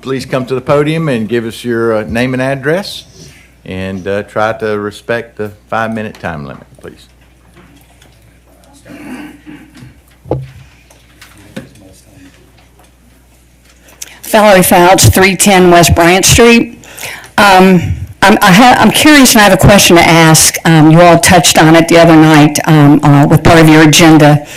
Please come to the podium and give us your name and address, and try to respect the 5-minute time limit, please. Valerie Fouch, 310 West Bryant Street. I'm curious, and I have a question to ask. You all touched on it the other night with part of your agenda,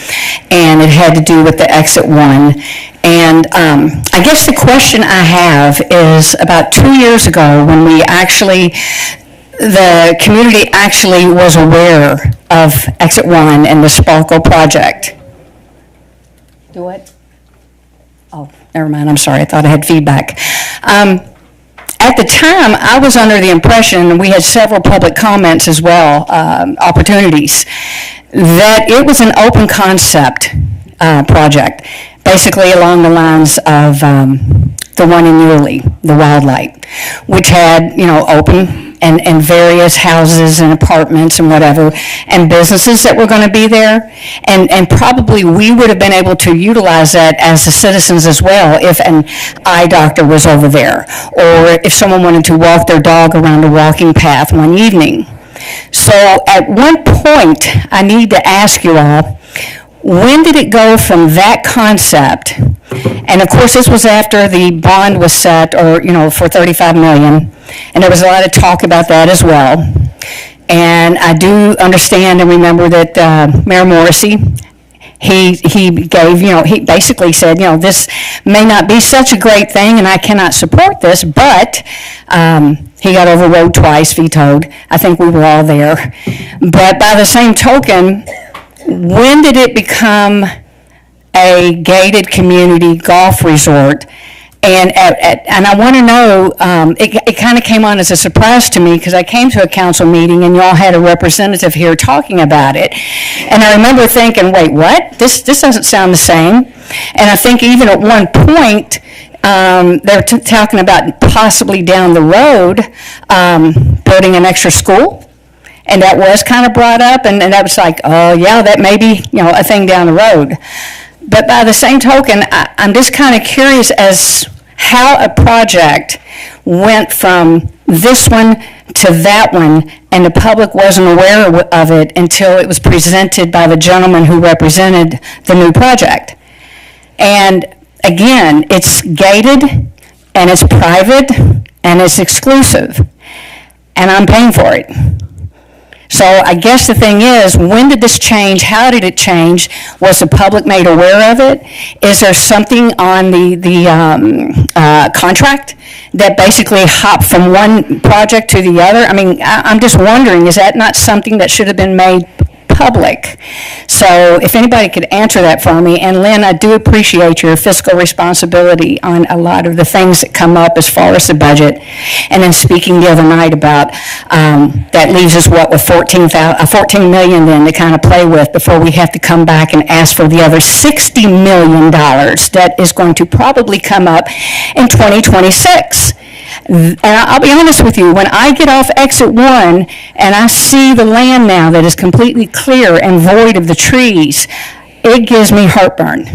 and it had to do with the Exit 1. And I guess the question I have is about 2 years ago when the community actually was aware of Exit 1 and the Sparkle project. Do it? Oh, never mind, I'm sorry, I thought I had feedback. At the time, I was under the impression, and we had several public comments as well, opportunities, that it was an open concept project, basically along the lines of the one in Yulee, the Wildlight, which had, open and various houses and apartments and whatever, and businesses that were going to be there. And probably we would have been able to utilize that as the citizens as well if an eye doctor was over there, or if someone wanted to walk their dog around a walking path one evening. So at one point, I need to ask you all, when did it go from that concept, and of course this was after the bond was set, or for $35 million, and there was a lot of talk about that as well. And I do understand and remember that Mayor Morrissey, he gave, he basically said, this may not be such a great thing, and I cannot support this, but he got overruled twice, vetoed. I think we were all there. But by the same token, when did it become a gated community golf resort? And I want to know, it kind of came on as a surprise to me because I came to a council meeting and y'all had a representative here talking about it. And I remember thinking, wait, what? This doesn't sound the same. And I think even at one point, they were talking about possibly down the road building an extra school. And that was kind of brought up, and that was like, oh yeah, that may be, a thing down the road. But by the same token, I'm just kind of curious as how a project went from this one to that one, and the public wasn't aware of it until it was presented by the gentleman who represented the new project. And again, it's gated, and it's private, and it's exclusive, and I'm paying for it. So I guess the thing is, when did this change? How did it change? Was the public made aware of it? Is there something on the contract that basically hopped from one project to the other? I mean, I'm just wondering, is that not something that should have been made public? So if anybody could answer that for me. And Lynn, I do appreciate your fiscal responsibility on a lot of the things that come up as far as the budget. And then speaking the other night about, that leaves us what, with $14 million then to kind of play with before we have to come back and ask for the other $60 million that is going to probably come up in 2026. And I'll be honest with you, when I get off Exit 1 and I see the land now that is completely clear and void of the trees, it gives me heartburn.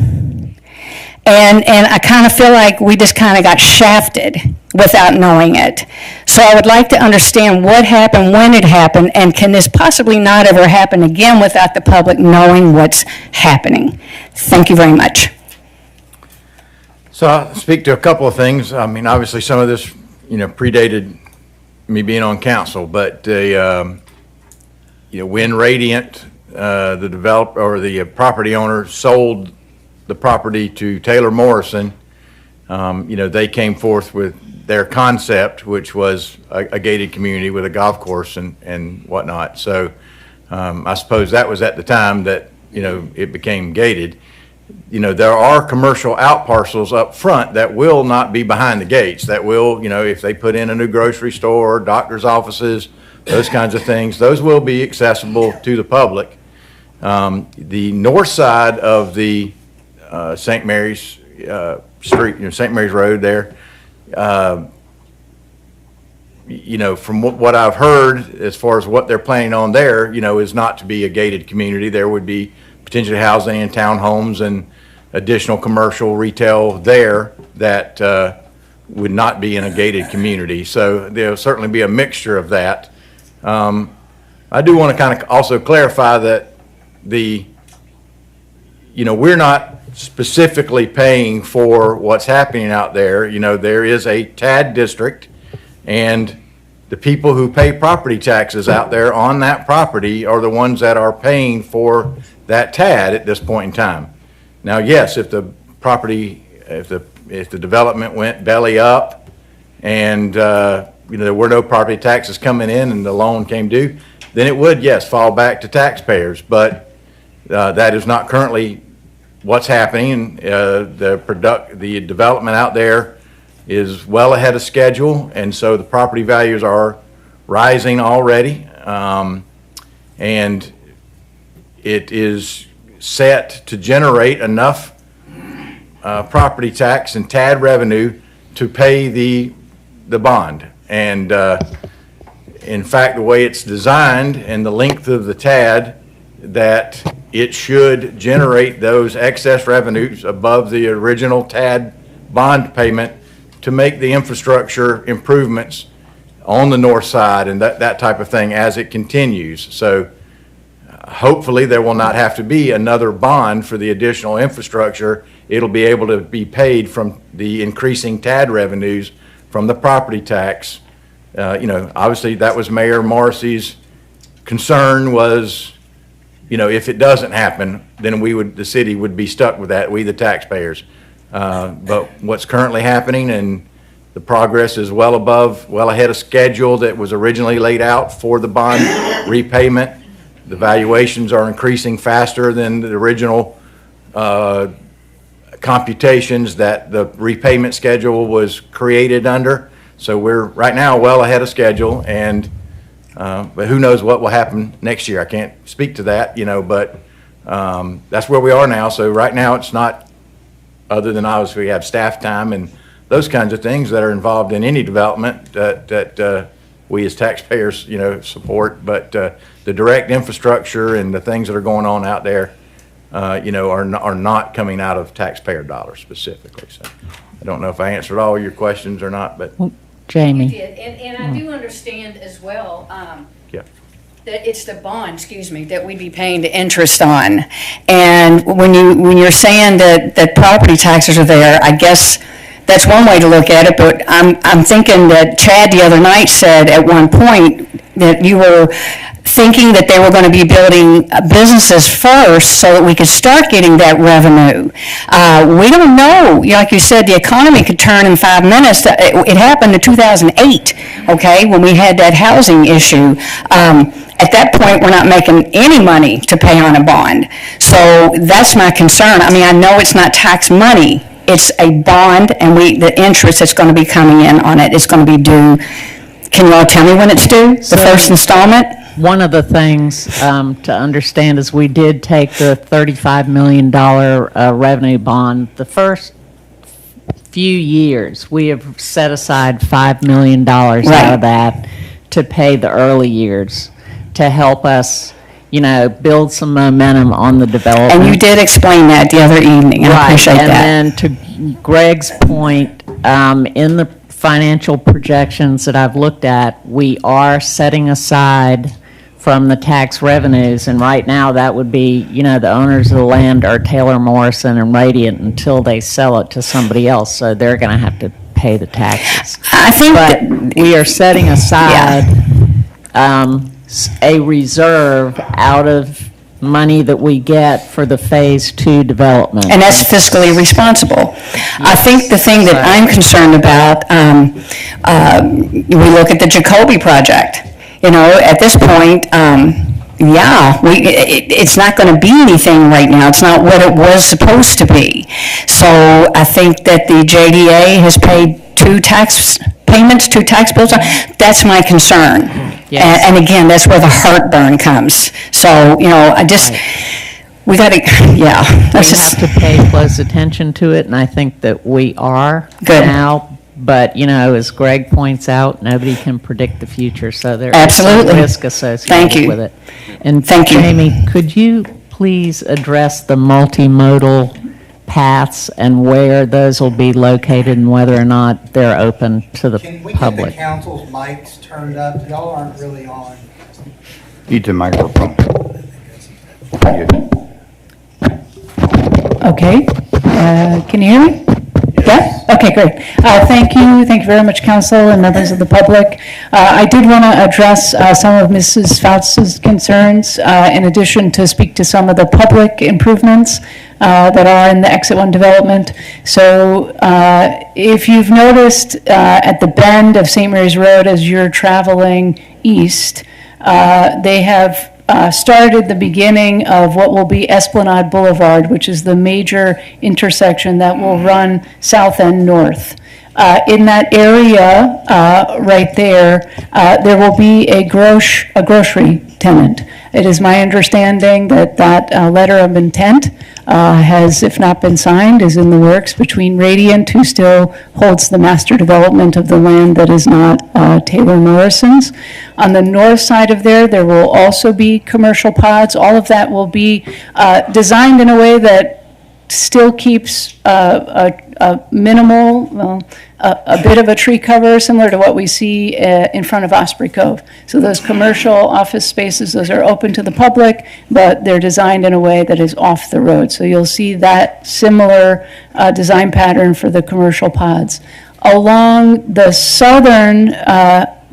And I kind of feel like we just kind of got shafted without knowing it. So I would like to understand what happened, when it happened, and can this possibly not ever happen again without the public knowing what's happening? Thank you very much. So I'll speak to a couple of things. I mean, obviously some of this, predated me being on council, but when Radiant, the developer or the property owner, sold the property to Taylor Morrison, they came forth with their concept, which was a gated community with a golf course and whatnot. So I suppose that was at the time that, it became gated. There are commercial out parcels up front that will not be behind the gates, that will, if they put in a new grocery store, doctor's offices, those kinds of things, those will be accessible to the public. The north side of the St. Mary's Street, St. Mary's Road there, from what I've heard, as far as what they're planning on there, is not to be a gated community. There would be potentially housing and townhomes and additional commercial retail there that would not be in a gated community. So there'll certainly be a mixture of that. I do want to kind of also clarify that we're not specifically paying for what's happening out there. There is a TAD district, and the people who pay property taxes out there on that property are the ones that are paying for that TAD at this point in time. Now, yes, if the development went belly up and, there were no property taxes coming in and the loan came due, then it would, yes, fall back to taxpayers. But that is not currently what's happening. The development out there is well ahead of schedule, and so the property values are rising already. And it is set to generate enough property tax and TAD revenue to pay the bond. And in fact, the way it's designed and the length of the TAD, that it should generate those excess revenues above the original TAD bond payment to make the infrastructure improvements on the north side and that type of thing as it continues. So hopefully there will not have to be another bond for the additional infrastructure. It'll be able to be paid from the increasing TAD revenues from the property tax. Obviously that was Mayor Morrissey's concern was, if it doesn't happen, then the city would be stuck with that, we the taxpayers. But what's currently happening, and the progress is well ahead of schedule that was originally laid out for the bond repayment. The valuations are increasing faster than the original computations that the repayment schedule was created under. So we're right now well ahead of schedule, and but who knows what will happen next year. I can't speak to that, but that's where we are now. So right now it's not, other than obviously we have staff time and those kinds of things that are involved in any development that we as taxpayers, support. But the direct infrastructure and the things that are going on out there, are not coming out of taxpayer dollars specifically. So I don't know if I answered all your questions or not, but. Jamie. You did, and I do understand as well, Yeah. that it's the bond, that we'd be paying the interest on. And when you're saying that property taxes are there, I guess that's one way to look at it, but I'm thinking that Chad the other night said at one point that you were thinking that they were going to be building businesses first so that we could start getting that revenue. We don't know. Like you said, the economy could turn in 5 minutes. It happened in 2008, okay, when we had that housing issue. At that point, we're not making any money to pay on a bond. So that's my concern. I mean, I know it's not tax money. It's a bond, and the interest that's going to be coming in on it is going to be due. Can you all tell me when it's due, the first installment? One of the things to understand is we did take the $35 million revenue bond. The first few years, we have set aside $5 million out of that to pay the early years to help us, build some momentum on the development. And you did explain that the other evening. I appreciate that. And then to Greg's point, in the financial projections that I've looked at, we are setting aside from the tax revenues, and right now that would be, the owners of the land are Taylor Morrison and Radiant until they sell it to somebody else, so they're going to have to pay the taxes. I think But we are setting aside a reserve out of money that we get for the Phase 2 development. And that's fiscally responsible. I think the thing that I'm concerned about, we look at the Jacoby project. At this point, it's not going to be anything right now. It's not what it was supposed to be. So I think that the JDA has paid 2 tax bills. That's my concern. Yes. And again, that's where the heartburn comes. So, I just, we got to, We that's have to pay close attention to it, and I think that we are Good. now. But, as Greg points out, nobody can predict the future, so there is Absolutely. some risk associated Thank you. with it. And Thank you. Jamie, could you please address the multimodal paths and where those will be located and whether or not they're open to the Can we get the public. council's mics turned up? Y'all aren't really on. Need the microphone. Okay, can you hear me? Yeah? Okay, great. Thank you very much, council and members of the public. I did want to address some of Mrs. Fautz's concerns, in addition to speak to some of the public improvements that are in the Exit 1 development. So if you've noticed at the bend of St. Mary's Road as you're traveling east, they have started the beginning of what will be Esplanade Boulevard, which is the major intersection that will run south and north. In that area, right there, there will be a grocery tenant. It is my understanding that letter of intent has, if not been signed, is in the works between Radiant, who still holds the master development of the land that is not Taylor Morrison's. On the north side of there will also be commercial pods. All of that will be designed in a way that still keeps a minimal, a bit of a tree cover, similar to what we see in front of Osprey Cove. So those commercial office spaces, those are open to the public, but they're designed in a way that is off the road. So you'll see that similar design pattern for the commercial pods. Along the southern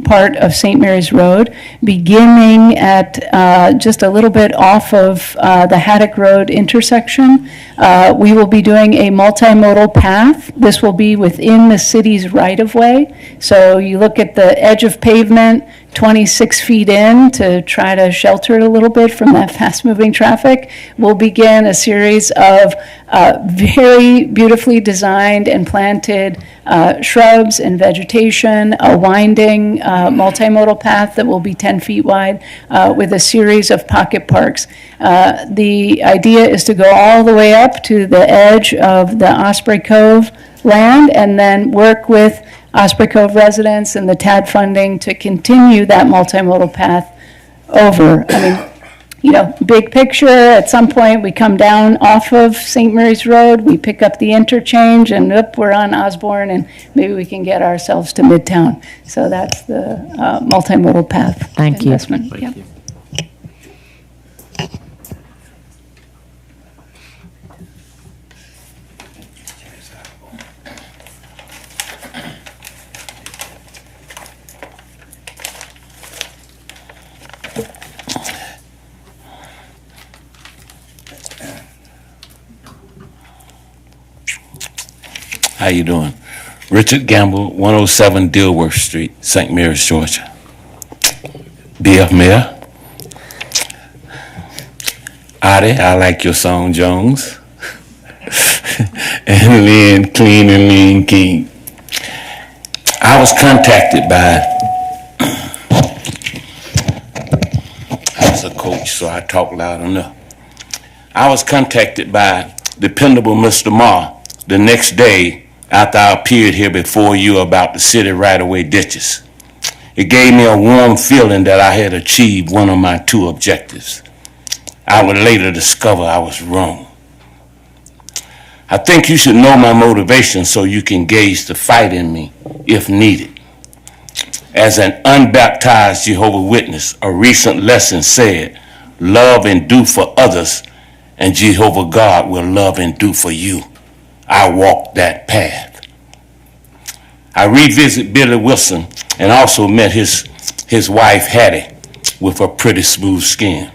part of St. Mary's Road, beginning at just a little bit off of the Haddock Road intersection. We will be doing a multimodal path. This will be within the city's right-of-way. So you look at the edge of pavement, 26 feet in to try to shelter it a little bit from that fast-moving traffic. We'll begin a series of very beautifully designed and planted shrubs and vegetation, a winding multimodal path that will be 10 feet wide with a series of pocket parks. The idea is to go all the way up to the edge of the Osprey Cove land and then work with Osprey Cove residents and the TAD funding to continue that multimodal path over. I mean, you know, big picture, at some point, we come down off of St. Mary's Road, we pick up the interchange, and we're on Osborne, and maybe we can get ourselves to Midtown. So that's the multimodal path. Thank you. Investment. Yep. How you doing? Richard Gamble, 107 Dilworth Street, St. Mary's, Georgia. BF Mayor. Adi, I like your song, Jones. And Lynn, Clean and Lean King. I was contacted by, I was a coach, so I talk loud enough. I was contacted by dependable Mr. Marr the next day after I appeared here before you about the city right-of-way ditches. It gave me a warm feeling that I had achieved one of my two objectives. I would later discover I was wrong. I think you should know my motivation so you can gauge the fight in me if needed. As an unbaptized Jehovah's Witness, a recent lesson said, love and do for others, and Jehovah God will love and do for you. I walked that path. I revisit Billy Wilson and also met his wife, Hattie, with her pretty smooth skin.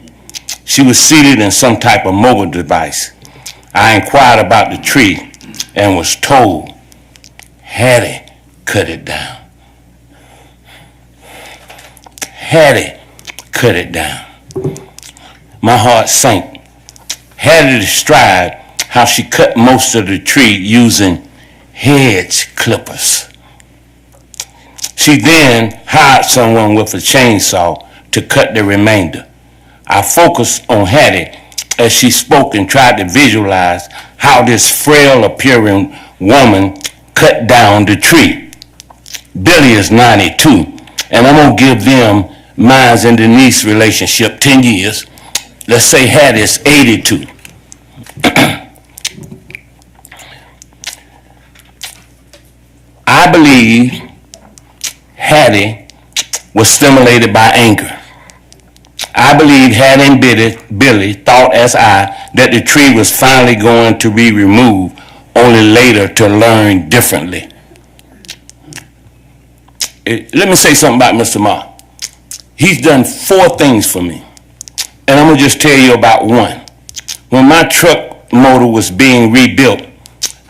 She was seated in some type of mobile device. I inquired about the tree and was told, Hattie cut it down. Hattie cut it down. My heart sank. Hattie described how she cut most of the tree using hedge clippers. She then hired someone with a chainsaw to cut the remainder. I focused on Hattie as she spoke and tried to visualize how this frail appearing woman cut down the tree. Billy is 92, and I'm gonna give them mine's and Denise relationship 10 years. Let's say Hattie is 82. I believe Hattie was stimulated by anger. I believe Hattie and Billy thought as I that the tree was finally going to be removed, only later to learn differently. Let me say something about Mr. Ma. He's done 4 things for me, and I'm gonna just tell you about one. When my truck motor was being rebuilt,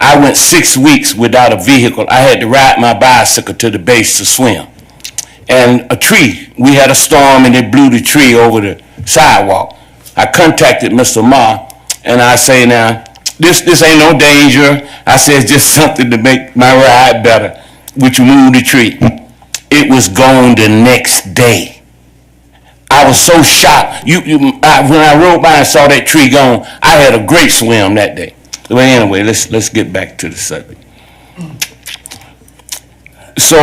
I went 6 weeks without a vehicle. I had to ride my bicycle to the base to swim. And a tree, we had a storm and it blew the tree over the sidewalk. I contacted Mr. Ma and I say, now, this ain't no danger. I said, it's just something to make my ride better, which moved the tree. It was gone the next day. I was so shocked. When I rode by and saw that tree gone, I had a great swim that day. But anyway, let's get back to the subject. So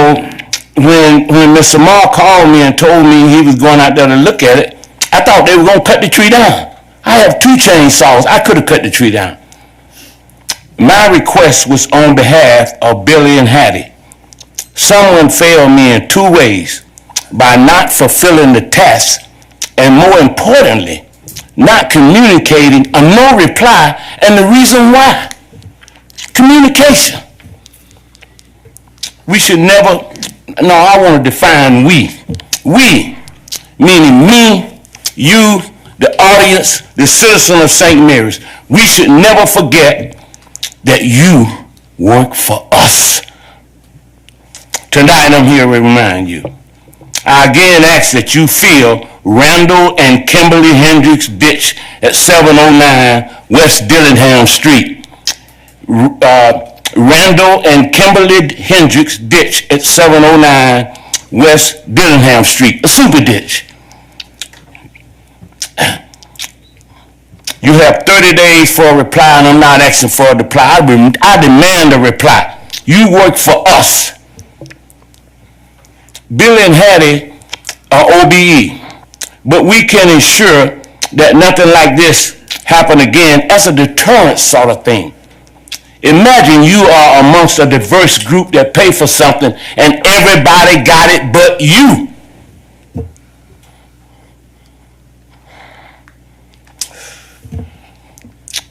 when Mr. Ma called me and told me he was going out there to look at it, I thought they were going to cut the tree down. I have 2 chainsaws. I could have cut the tree down. My request was on behalf of Billy and Hattie. Someone failed me in 2 ways: by not fulfilling the task, and more importantly, not communicating a no reply, and the reason why. Communication. We should never, no, I want to define we. We, meaning me, you, the audience, the citizen of St. Mary's. We should never forget that you work for us. Tonight I'm here to remind you. I again ask that you fill Randall and Kimberly Hendricks ditch at 709 West Dillingham Street. Randall and Kimberly Hendricks ditch at 709 West Dillingham Street, a super ditch. You have 30 days for a reply, and I'm not asking for a reply. I demand a reply. You work for us. Billy and Hattie are OBE, but we can ensure that nothing like this happen again as a deterrent sort of thing. Imagine you are amongst a diverse group that pay for something and everybody got it but you.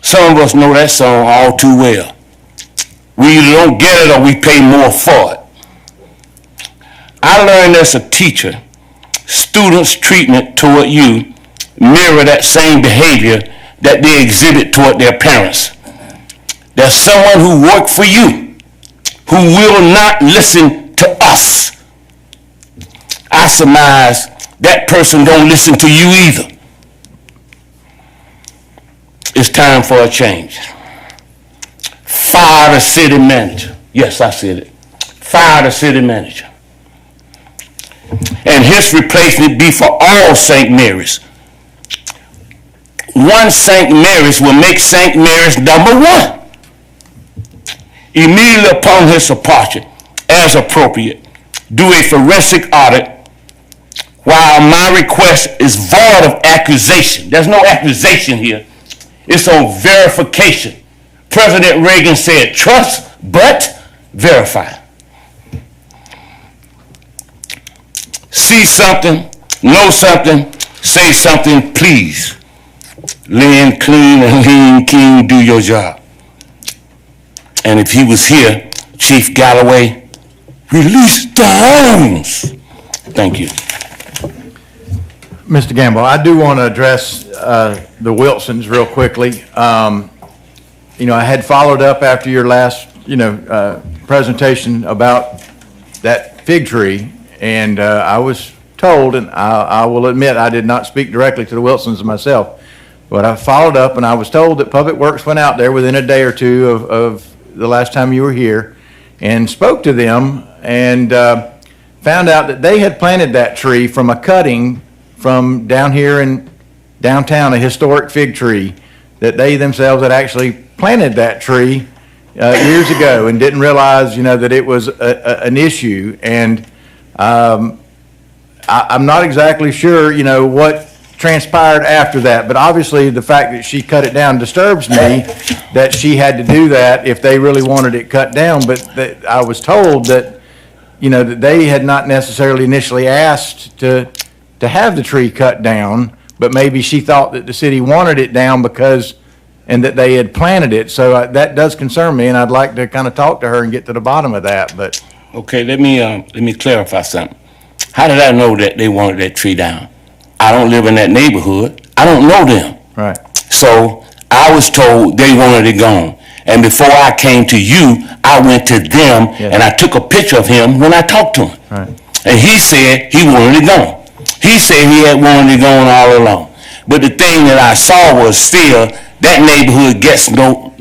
Some of us know that song all too well. We either don't get it or we pay more for it. I learned as a teacher, students' treatment toward you mirror that same behavior that they exhibit toward their parents. There's someone who worked for you who will not listen to us. I surmise that person don't listen to you either. It's time for a change. Fire the city manager. Yes, I said it. Fire the city manager. And his replacement be for all St. Mary's. One St. Mary's will make St. Mary's #1. Immediately upon his departure, as appropriate, do a forensic audit while my request is void of accusation. There's no accusation here. It's on verification. President Reagan said, trust but verify. See something, know something, say something, please. Lean clean and lean keen, do your job. And if he was here, Chief Galloway, release the arms. Thank you. Mr. Gamble, I do want to address the Wilsons real quickly. I had followed up after your last, presentation about that fig tree, and I was told, and I will admit I did not speak directly to the Wilsons myself, but I followed up and I was told that Public Works went out there within a day or two of the last time you were here and spoke to them and found out that they had planted that tree from a cutting from down here in downtown, a historic fig tree, that they themselves had actually planted that tree years ago and didn't realize, that it was an issue. And I'm not exactly sure, what transpired after that, but obviously the fact that she cut it down disturbs me, that she had to do that if they really wanted it cut down, but that I was told that, you know, that they had not necessarily initially asked to have the tree cut down, but maybe she thought that the city wanted it down because, and that they had planted it, so that does concern me, and I'd like to kind of talk to her and get to the bottom of that, but. Okay, let me clarify something. How did I know that they wanted that tree down? I don't live in that neighborhood. I don't know them. Right. So I was told they wanted it gone. And before I came to you, I went to them and I took a picture of him when I talked to him. Right. And he said he wanted it gone. He said he had wanted it gone all along. But the thing that I saw was still that neighborhood gets no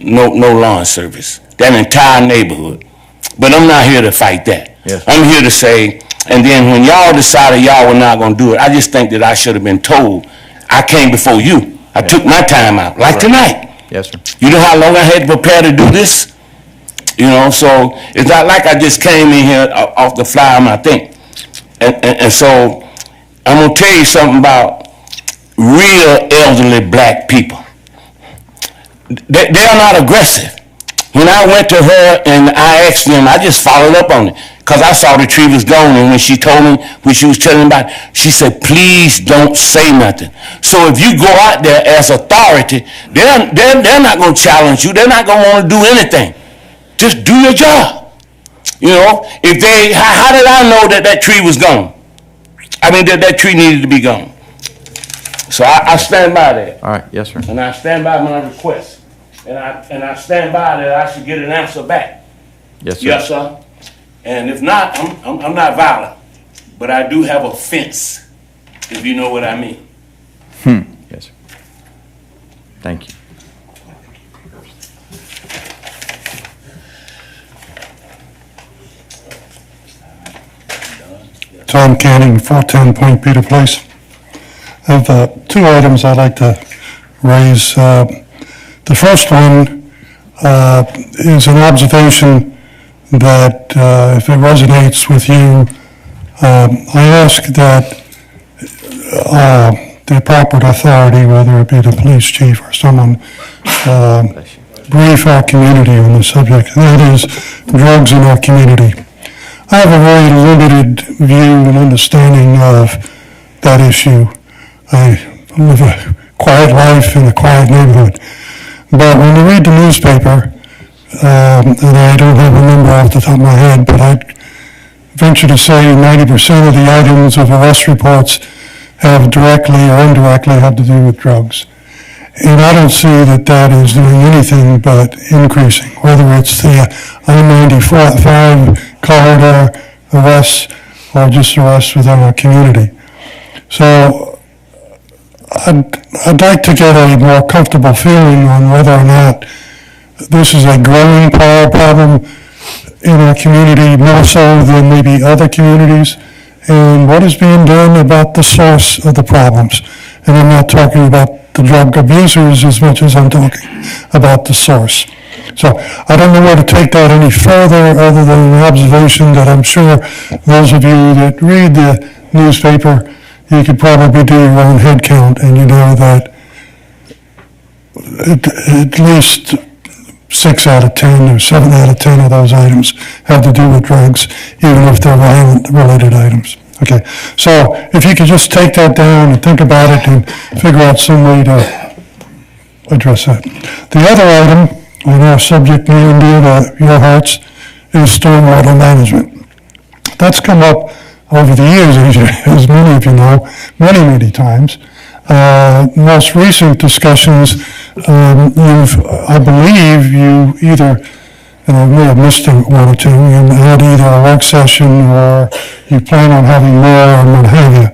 lawn service. That entire neighborhood. But I'm not here to fight that. Yes. I'm here to say, and then when y'all decided y'all were not going to do it, I just think that I should have been told. I came before you. I took my time out, like tonight. Yes, sir. You know how long I had to prepare to do this? You know, so it's not like I just came in here off the fly of my thing. And so I'm going to tell you something about real elderly black people. They're not aggressive. When I went to her and I asked them, I just followed up on it because I saw the tree was gone. And when she told me, when she was telling me about it, she said, please don't say nothing. So if you go out there as authority, they're not going to challenge you. They're not going to want to do anything. Just do your job. You know, if they, how did I know that that tree was gone? I mean, that tree needed to be gone. So I stand by that. All right, yes, sir. And I stand by my request. And I stand by that I should get an answer back. Yes, sir. Yes, sir. And if not, I'm not violent. But I do have a fence, if you know what I mean. Yes, sir. Thank you. Tom Canning, 410 Point Peter Place. I have two items I'd like to raise. The first one is an observation that, if it resonates with you, I ask that the appropriate authority, whether it be the police chief or someone, brief our community on the subject, and that is drugs in our community. I have a very limited view and understanding of that issue. I live a quiet life in a quiet neighborhood. But when you read the newspaper, and I don't have a number off the top of my head, but I'd venture to say 90% of the items of arrest reports have directly or indirectly had to do with drugs. And I don't see that that is doing anything but increasing, whether it's the I-95 corridor arrests or just arrests within our community. So I'd like to get a more comfortable feeling on whether or not this is a growing power problem in our community, more so than maybe other communities, and what is being done about the source of the problems. And I'm not talking about the drug abusers as much as I'm talking about the source. So I don't know where to take that any further other than an observation that I'm sure those of you that read the newspaper, you could probably do your own head count, and you know that at least 6 out of 10 or 7 out of 10 of those items have to do with drugs, even if they're violent-related items. Okay, so if you could just take that down and think about it and figure out some way to address that. The other item on our subject near and dear to your hearts is stormwater management. That's come up over the years, as many of you know, many times. Most recent discussions, I believe you either, and I may have missed one or two, and had either a work session or you plan on having more or what have you.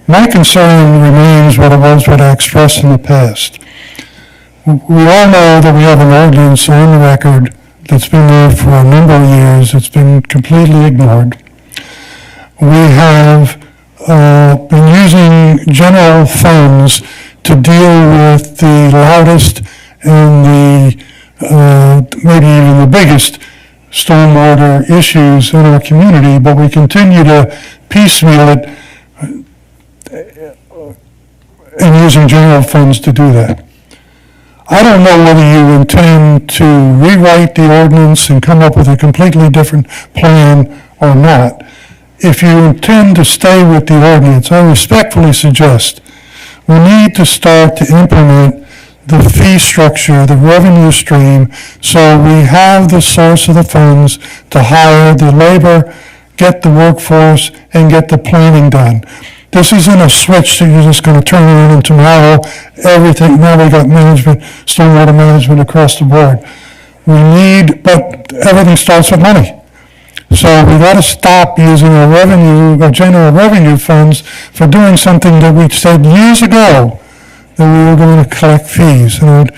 My concern remains what I expressed in the past. We all know that we have an ordinance on the record that's been there for a number of years. It's been completely ignored. We have been using general funds to deal with the loudest and the maybe even the biggest stormwater issues in our community, but we continue to piecemeal it and using general funds to do that. I don't know whether you intend to rewrite the ordinance and come up with a completely different plan or not. If you intend to stay with the ordinance, I respectfully suggest we need to start to implement the fee structure, the revenue stream, so we have the source of the funds to hire the labor, get the workforce, and get the planning done. This isn't a switch that you're just going to turn on and tomorrow, everything, now we got management, stormwater management across the board. But everything starts with money. So we got to stop using our general revenue funds for doing something that we said years ago that we were going to collect fees. And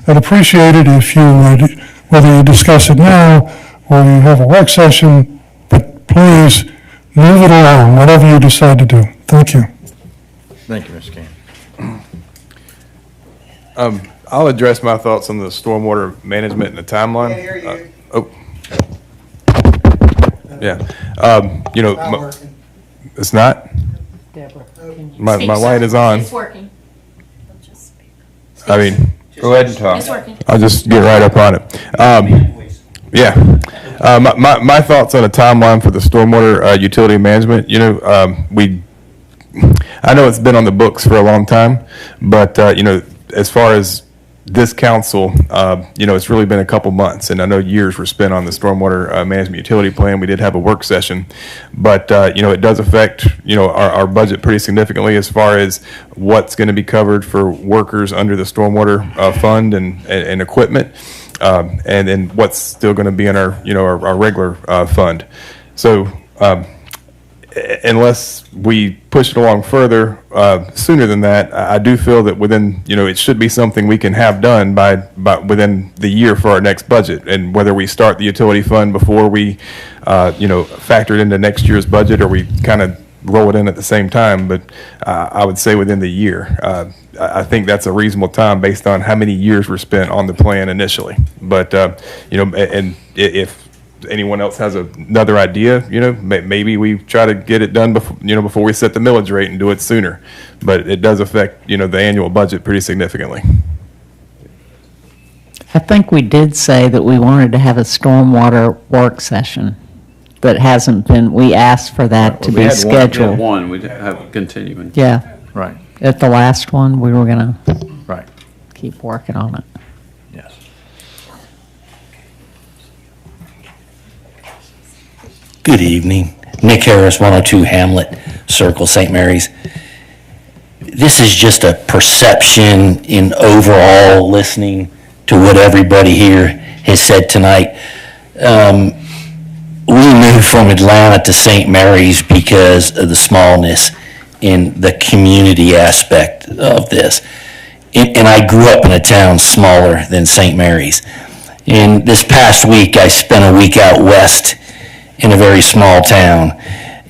I'd appreciate it if you would, whether you discuss it now or you have a work session, but please move it along, whatever you decide to do. Thank you. Thank you, Mr. Cannon. I'll address my thoughts on the stormwater management and the timeline. Can't hear you. Yeah. Not working. It's not? My light is on. It's working. I mean, Go ahead and talk. It's working. I'll just get right up on it. Yeah. My thoughts on a timeline for the stormwater utility management, I know it's been on the books for a long time, but, as far as this council, it's really been a couple months, and I know years were spent on the stormwater management utility plan. We did have a work session, but, it does affect, our budget pretty significantly as far as what's going to be covered for workers under the stormwater fund and equipment, and then what's still going to be in our regular fund. So, unless we push it along further sooner than that, I do feel that within, it should be something we can have done by within the year for our next budget. And whether we start the utility fund before we, factor it into next year's budget, or we kind of roll it in at the same time, but I would say within the year. I think that's a reasonable time based on how many years were spent on the plan initially. But, and if anyone else has another idea, maybe we try to get it done before we set the millage rate and do it sooner. But it does affect, the annual budget pretty significantly. I think we did say that we wanted to have a stormwater work session that hasn't been, we asked for that to we be had one. We had scheduled. one, we have continuing. Yeah, Right, at the last one, we were gonna right, keep working on it. yes. Good evening. Nick Harris, 102 Hamlet Circle, St. Mary's. This is just a perception in overall listening to what everybody here has said tonight. We moved from Atlanta to St. Mary's because of the smallness in the community aspect of this. And I grew up in a town smaller than St. Mary's. And this past week, I spent a week out west in a very small town.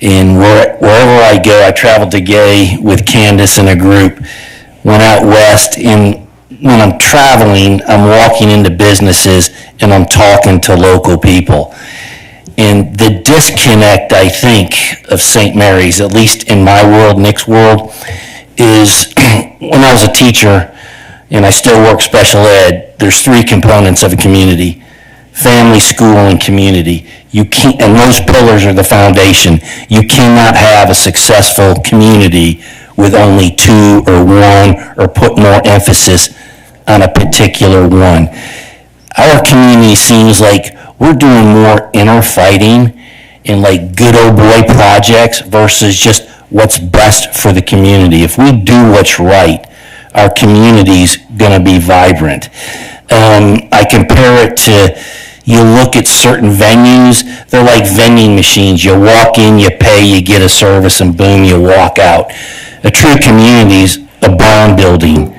And wherever I go, I traveled to Gay with Candace and a group, went out west, and when I'm traveling, I'm walking into businesses and I'm talking to local people. And the disconnect, I think, of St. Mary's, at least in my world, Nick's world, is when I was a teacher, and I still work special ed, there's three components of a community: family, school, and community. You can't, and those pillars are the foundation. You cannot have a successful community with only two or one, or put more emphasis on a particular one. Our community seems like we're doing more inner fighting and like good old boy projects versus just what's best for the community. If we do what's right, our community's gonna be vibrant. I compare it to, you look at certain venues, they're like vending machines. You walk in, you pay, you get a service, and boom, you walk out. A true community's a bond building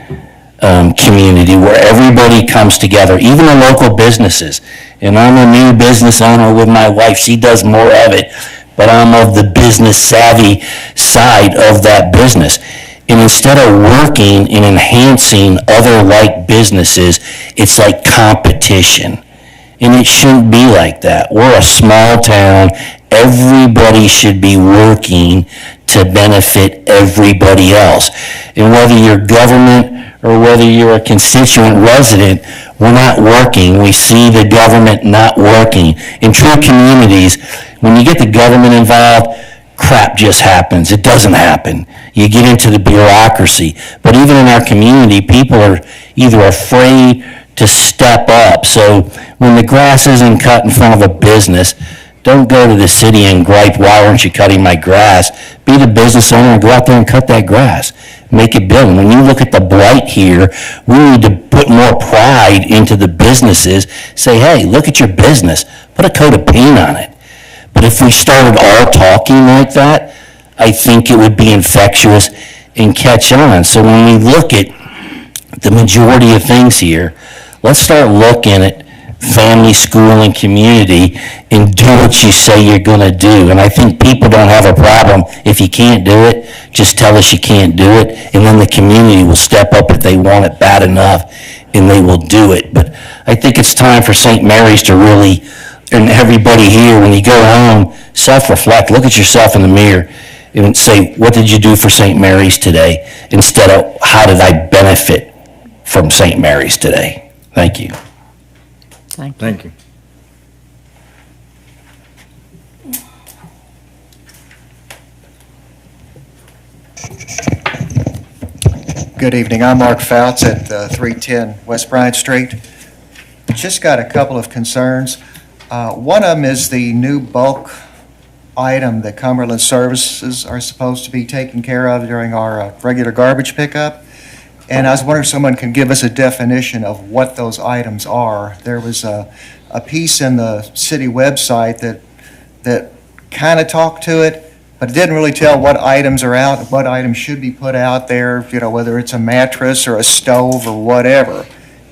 community where everybody comes together, even the local businesses. And I'm a new business owner with my wife. She does more of it, but I'm of the business savvy side of that business. And instead of working and enhancing other like businesses, it's like competition. And it shouldn't be like that. We're a small town. Everybody should be working to benefit everybody else. And whether you're government or whether you're a constituent resident, we're not working. We see the government not working. In true communities, when you get the government involved, crap just happens. It doesn't happen. You get into the bureaucracy. But even in our community, people are either afraid to step up. So when the grass isn't cut in front of a business, don't go to the city and gripe, why aren't you cutting my grass? Be the business owner and go out there and cut that grass. Make it build. When you look at the blight here, we need to put more pride into the businesses. Say, hey, look at your business. Put a coat of paint on it. But if we started all talking like that, I think it would be infectious and catch on. So when we look at the majority of things here, let's start looking at family, school, and community and do what you say you're going to do. And I think people don't have a problem. If you can't do it, just tell us you can't do it, and then the community will step up if they want it bad enough, and they will do it. But I think it's time for St. Mary's to really, and everybody here, when you go home, self-reflect, look at yourself in the mirror, and say, what did you do for St. Mary's today, instead of how did I benefit from St. Mary's today? Thank you. Thank you. Good evening. I'm Mark Fouts at 310 West Bryant Street. Just got a couple of concerns. One of them is the new bulk item that Cumberland Services are supposed to be taking care of during our regular garbage pickup. And I was wondering if someone can give us a definition of what those items are. There was a piece in the city website that kind of talked to it, but it didn't really tell what items are out, what items should be put out there, you know, whether it's a mattress or a stove or whatever.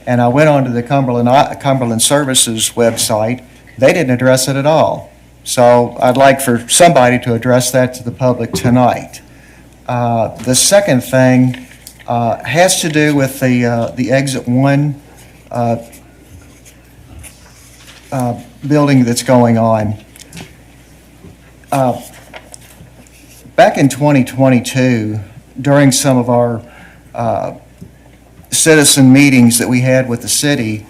And I went onto the Cumberland Services website. They didn't address it at all. So I'd like for somebody to address that to the public tonight. The second thing has to do with the Exit 1 building that's going on. Back in 2022, during some of our citizen meetings that we had with the city,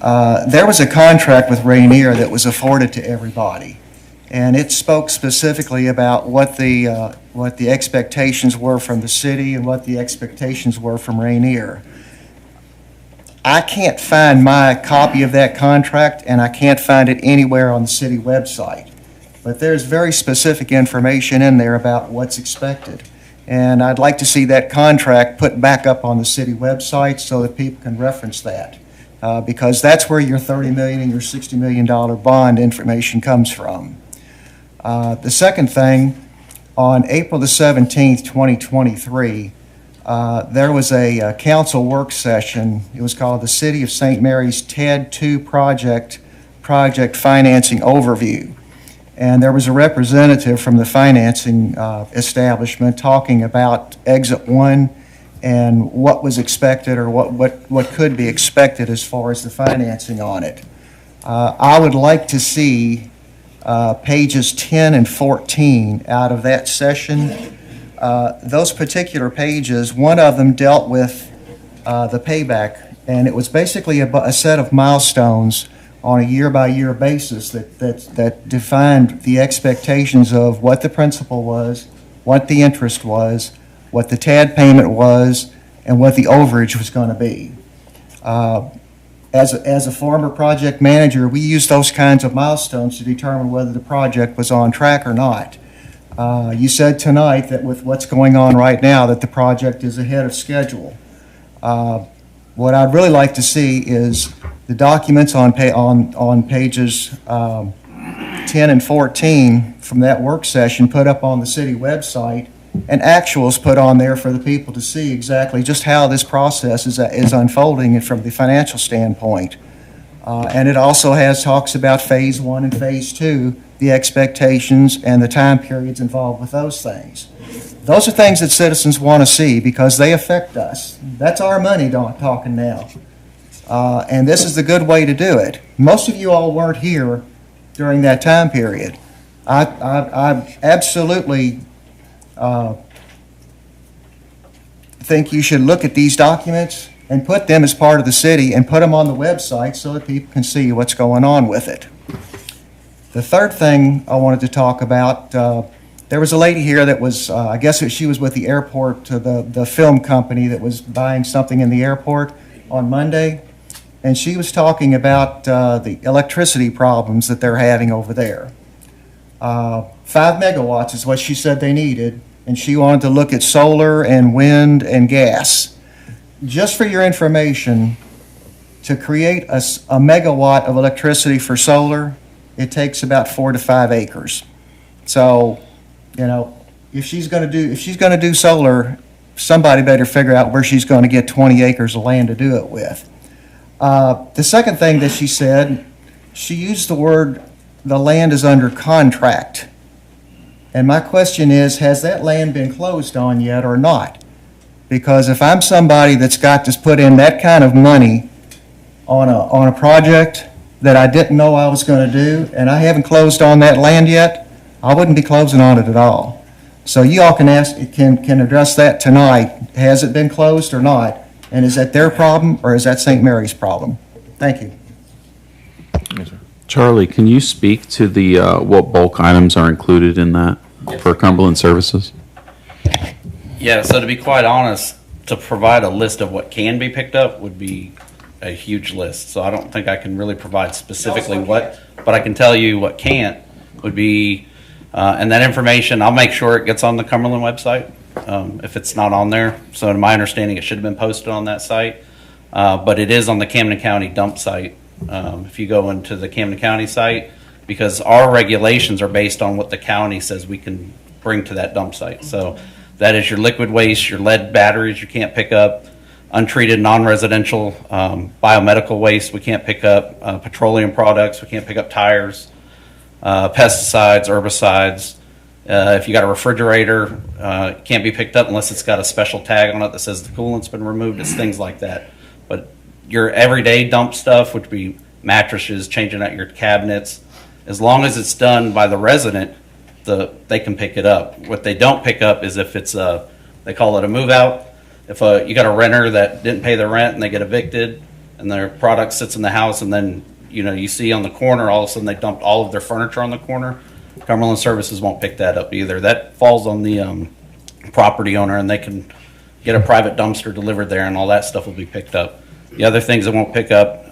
there was a contract with Rainier that was afforded to everybody. And it spoke specifically about what the expectations were from the city and what the expectations were from Rainier. I can't find my copy of that contract, and I can't find it anywhere on the city website. But there's very specific information in there about what's expected. And I'd like to see that contract put back up on the city website so that people can reference that. Because that's where your $30 million and your $60 million bond information comes from. The second thing, on April the 17th, 2023, there was a council work session. It was called the City of St. Mary's TAD 2 Project Financing Overview. And there was a representative from the financing establishment talking about Exit 1 and what was expected or what could be expected as far as the financing on it. I would like to see pages 10 and 14 out of that session. Those particular pages, one of them dealt with the payback, and it was basically a set of milestones on a year-by-year basis that defined the expectations of what the principal was, what the interest was, what the TAD payment was, and what the overage was going to be. As a former project manager, we use those kinds of milestones to determine whether the project was on track or not. You said tonight that with what's going on right now that the project is ahead of schedule. What I'd really like to see is the documents on pages 10 and 14 from that work session put up on the city website, and actuals put on there for the people to see exactly just how this process is unfolding from the financial standpoint. And it also talks about phase 1 and phase 2, the expectations and the time periods involved with those things. Those are things that citizens want to see because they affect us. That's our money talking now. And this is the good way to do it. Most of you all weren't here during that time period. I absolutely think you should look at these documents and put them as part of the city and put them on the website so that people can see what's going on with it. The third thing I wanted to talk about, there was a lady here that was, I guess she was with the airport, the film company that was buying something in the airport on Monday, and she was talking about the electricity problems that they're having over there. 5 megawatts is what she said they needed, and she wanted to look at solar and wind and gas. Just for your information, to create a megawatt of electricity for solar, it takes about 4 to 5 acres. So, you know, if she's going to do solar, somebody better figure out where she's going to get 20 acres of land to do it with. The second thing that she said, she used the word, the land is under contract. And my question is, has that land been closed on yet or not? Because if I'm somebody that's got to put in that kind of money on a project that I didn't know I was going to do, and I haven't closed on that land yet, I wouldn't be closing on it at all. So you all can address that tonight. Has it been closed or not? And is that their problem or is that St. Mary's problem? Thank you. Charlie, can you speak to the, what bulk items are included in that for Cumberland Services? Yeah, so to be quite honest, to provide a list of what can be picked up would be a huge list. So I don't think I can really provide specifically what, but I can tell you what can't would be, and that information, I'll make sure it gets on the Cumberland website if it's not on there. So to my understanding, it should have been posted on that site, but it is on the Camden County dump site. If you go into the Camden County site, because our regulations are based on what the county says we can bring to that dump site. So that is your liquid waste, your lead batteries you can't pick up, untreated non-residential biomedical waste we can't pick up, petroleum products we can't pick up, tires, pesticides, herbicides. If you got a refrigerator, it can't be picked up unless it's got a special tag on it that says the coolant's been removed. It's things like that. But your everyday dump stuff, which would be mattresses, changing out your cabinets, as long as it's done by the resident, they can pick it up. What they don't pick up is if it's they call it a move out. If you got a renter that didn't pay their rent and they get evicted and their product sits in the house and then you see on the corner all of a sudden they dumped all of their furniture on the corner, Cumberland Services won't pick that up either. That falls on the property owner, and they can get a private dumpster delivered there and all that stuff will be picked up. The other things it won't pick up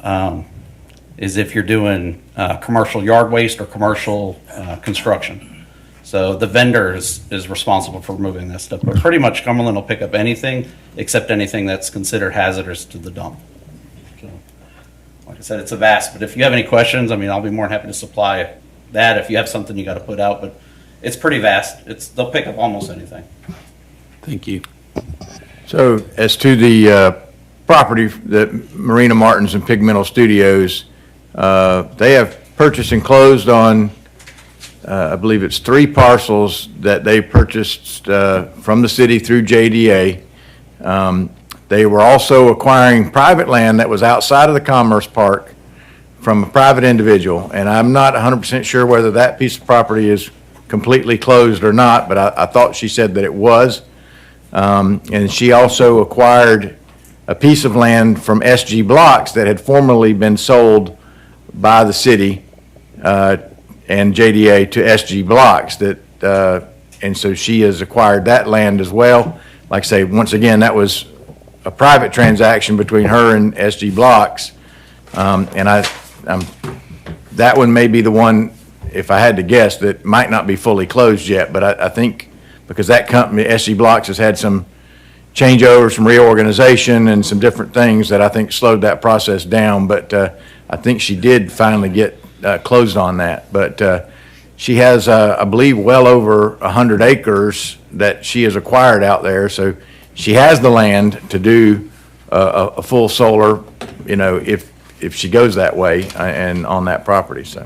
is if you're doing commercial yard waste or commercial construction. So the vendor is responsible for removing that stuff. But pretty much Cumberland will pick up anything except anything that's considered hazardous to the dump. So, like I said, it's a vast, but if you have any questions, I mean, I'll be more than happy to supply that if you have something you got to put out. But it's pretty vast. They'll pick up almost anything. Thank you. So as to the property that Marina Martins and Pigmental Studios, they have purchased and closed on, I believe it's 3 parcels that they purchased from the city through JDA. They were also acquiring private land that was outside of the Commerce Park from a private individual, and I'm not 100% sure whether that piece of property is completely closed or not, but I thought she said that it was. And she also acquired a piece of land from SG Blocks that had formerly been sold by the city and JDA to SG Blocks, and so she has acquired that land as well. Like I say, once again, that was a private transaction between her and SG Blocks, and that one may be the one, if I had to guess, that might not be fully closed yet, but I think because that company, SG Blocks, has had some changeover, some reorganization, and some different things that I think slowed that process down, but I think she did finally get closed on that. But she has, I believe, well over 100 acres that she has acquired out there, so she has the land to do a full solar, if she goes that way and on that property, so.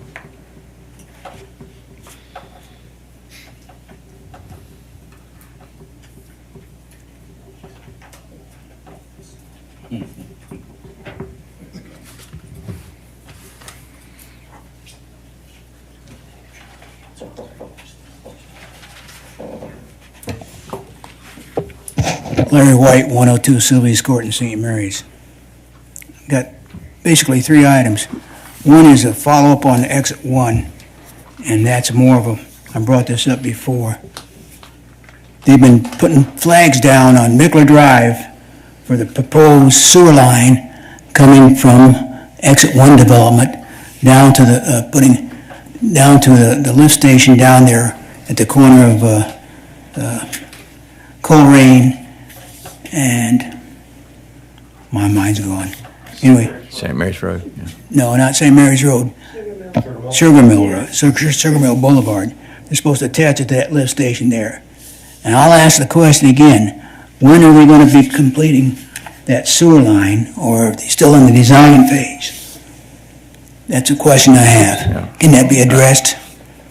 Larry White, 102 Sylvia's Court in St. Mary's. Got basically three items. One is a follow-up on exit 1, and that's more of a, I brought this up before. They've been putting flags down on Mickler Drive for the proposed sewer line coming from exit 1 development down to the, the lift station down there at the corner of Coleraine and my mind's gone. Anyway, St. Mary's Road. Yeah. no, not St. Mary's Road. Sugar Mill Road, Sugar Mill Boulevard. They're supposed to attach it to that lift station there. And I'll ask the question again, when are they going to be completing that sewer line, or are they still in the design phase? That's a question I have. Yeah. Can that be addressed?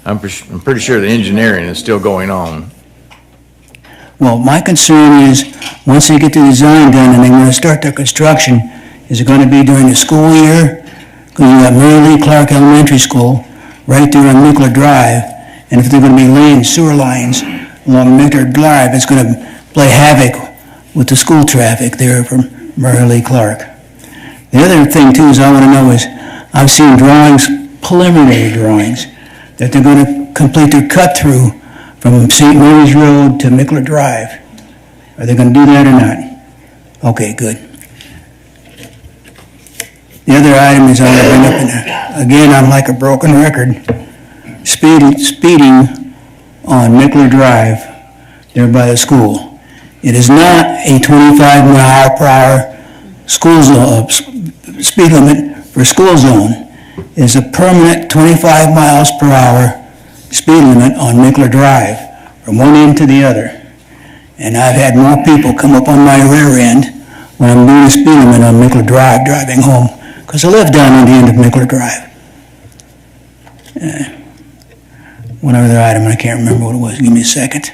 I'm pretty sure the engineering is still going on. Well, my concern is, once they get the design done and they want to start their construction, is it going to be during the school year? Because you got Mary Lee Clark Elementary School right there on Mickler Drive, and if they're going to be laying sewer lines along Mickler Drive, it's going to play havoc with the school traffic there from Mary Lee Clark. The other thing too is I want to know is, I've seen drawings, preliminary drawings, that they're going to complete their cut through from St. Mary's Road to Mickler Drive. Are they going to do that or not? Okay, good. The other item is I'm going to bring up in there. Again, I'm like a broken record. Speeding on Mickler Drive, there by the school. It is not a 25-mile-per-hour school zone, speed limit for school zone. It is a permanent 25 miles per hour speed limit on Mickler Drive from one end to the other. And I've had more people come up on my rear end when I'm doing a speed limit on Mickler Drive driving home, because I live down on the end of Mickler Drive. One other item, I can't remember what it was. Give me a second.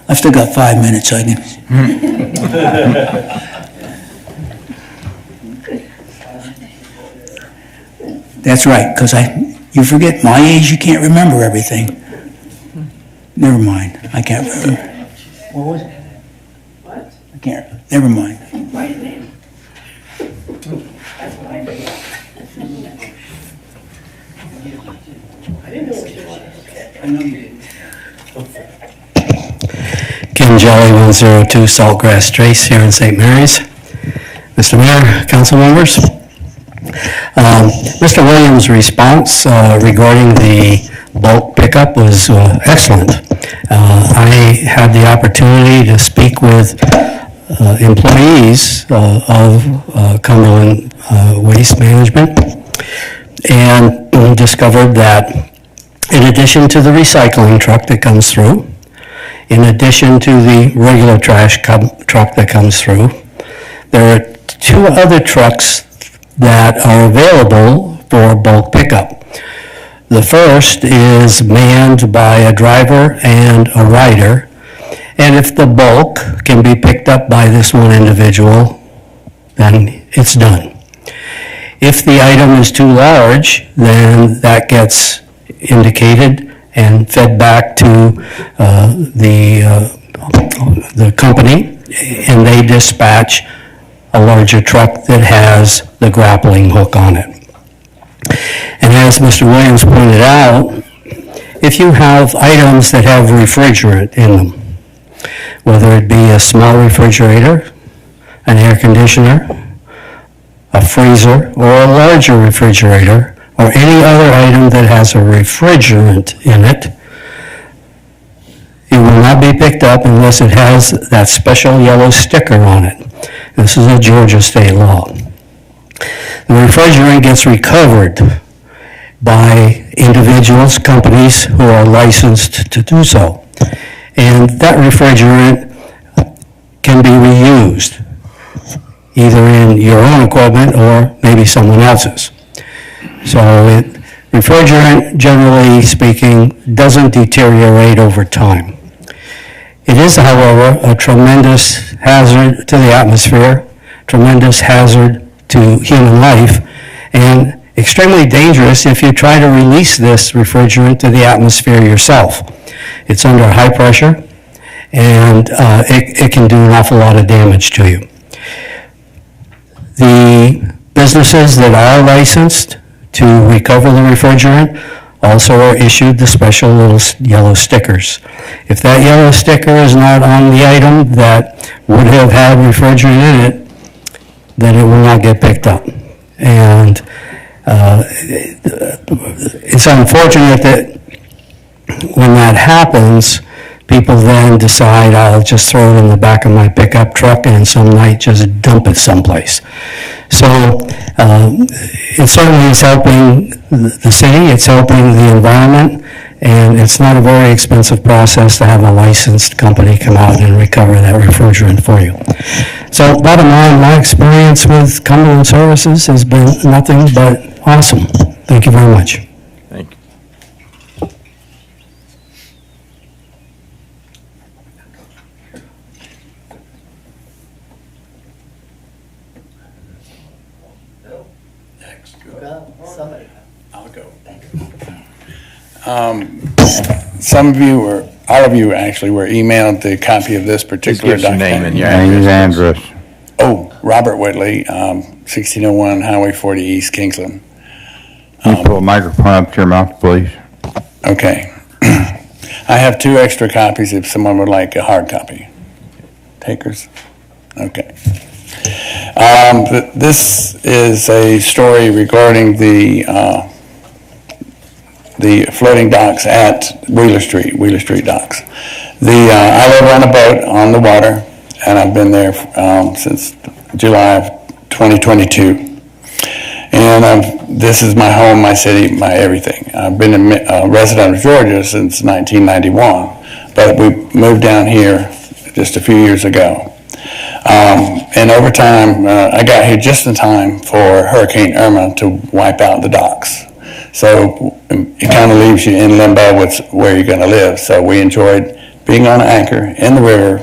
I've still got 5 minutes, so I can... That's right, because you forget my age, you can't remember everything. Never mind, I can't remember. What was it? What? I can't, never mind. Write it in. That's what I did. I didn't know what you wanted. I know you didn't. Ken Jolly, 102 Saltgrass Trace here in St. Mary's. Mr. Mayor, council members. Mr. Williams' response regarding the bulk pickup was excellent. I had the opportunity to speak with employees of Cumberland Waste Management, and we discovered that in addition to the recycling truck that comes through, in addition to the regular trash truck that comes through, there are two other trucks that are available for bulk pickup. The first is manned by a driver and a rider, and if the bulk can be picked up by this one individual, then it's done. If the item is too large, then that gets indicated and fed back to the company, and they dispatch a larger truck that has the grappling hook on it. And as Mr. Williams pointed out, if you have items that have refrigerant in them, whether it be a small refrigerator, an air conditioner, a freezer, or a larger refrigerator, or any other item that has a refrigerant in it, it will not be picked up unless it has that special yellow sticker on it. This is a Georgia state law. The refrigerant gets recovered by individuals, companies who are licensed to do so. And that refrigerant can be reused, either in your own equipment or maybe someone else's. So refrigerant, generally speaking, doesn't deteriorate over time. It is, however, a tremendous hazard to the atmosphere, tremendous hazard to human life, and extremely dangerous if you try to release this refrigerant to the atmosphere yourself. It's under high pressure, and it can do an awful lot of damage to you. The businesses that are licensed to recover the refrigerant also are issued the special little yellow stickers. If that yellow sticker is not on the item that would have had refrigerant in it, then it will not get picked up. And it's unfortunate that when that happens, people then decide, I'll just throw it in the back of my pickup truck and some night just dump it someplace. So it certainly is helping the city, it's helping the environment, and it's not a very expensive process to have a licensed company come out and recover that refrigerant for you. So bottom line, my experience with Cumberland Services has been nothing but awesome. Thank you very much. Thank you. I'll go. Some of you, or all of you actually, were emailed the copy of this particular Just give us your document. name and your address. Oh, Robert Whitley, 1601 Highway 40 East, Kingsland. Can you pull a microphone up to your mouth, please? Okay. I have 2 extra copies if someone would like a hard copy. Takers? Okay. This is a story regarding the floating docks at Wheeler Street docks. I live on a boat on the water, and I've been there since July of 2022. And this is my home, my city, my everything. I've been a resident of Georgia since 1991, but we moved down here just a few years ago. And over time, I got here just in time for Hurricane Irma to wipe out the docks. So it kind of leaves you in limbo with where you're going to live. So we enjoyed being on an anchor in the river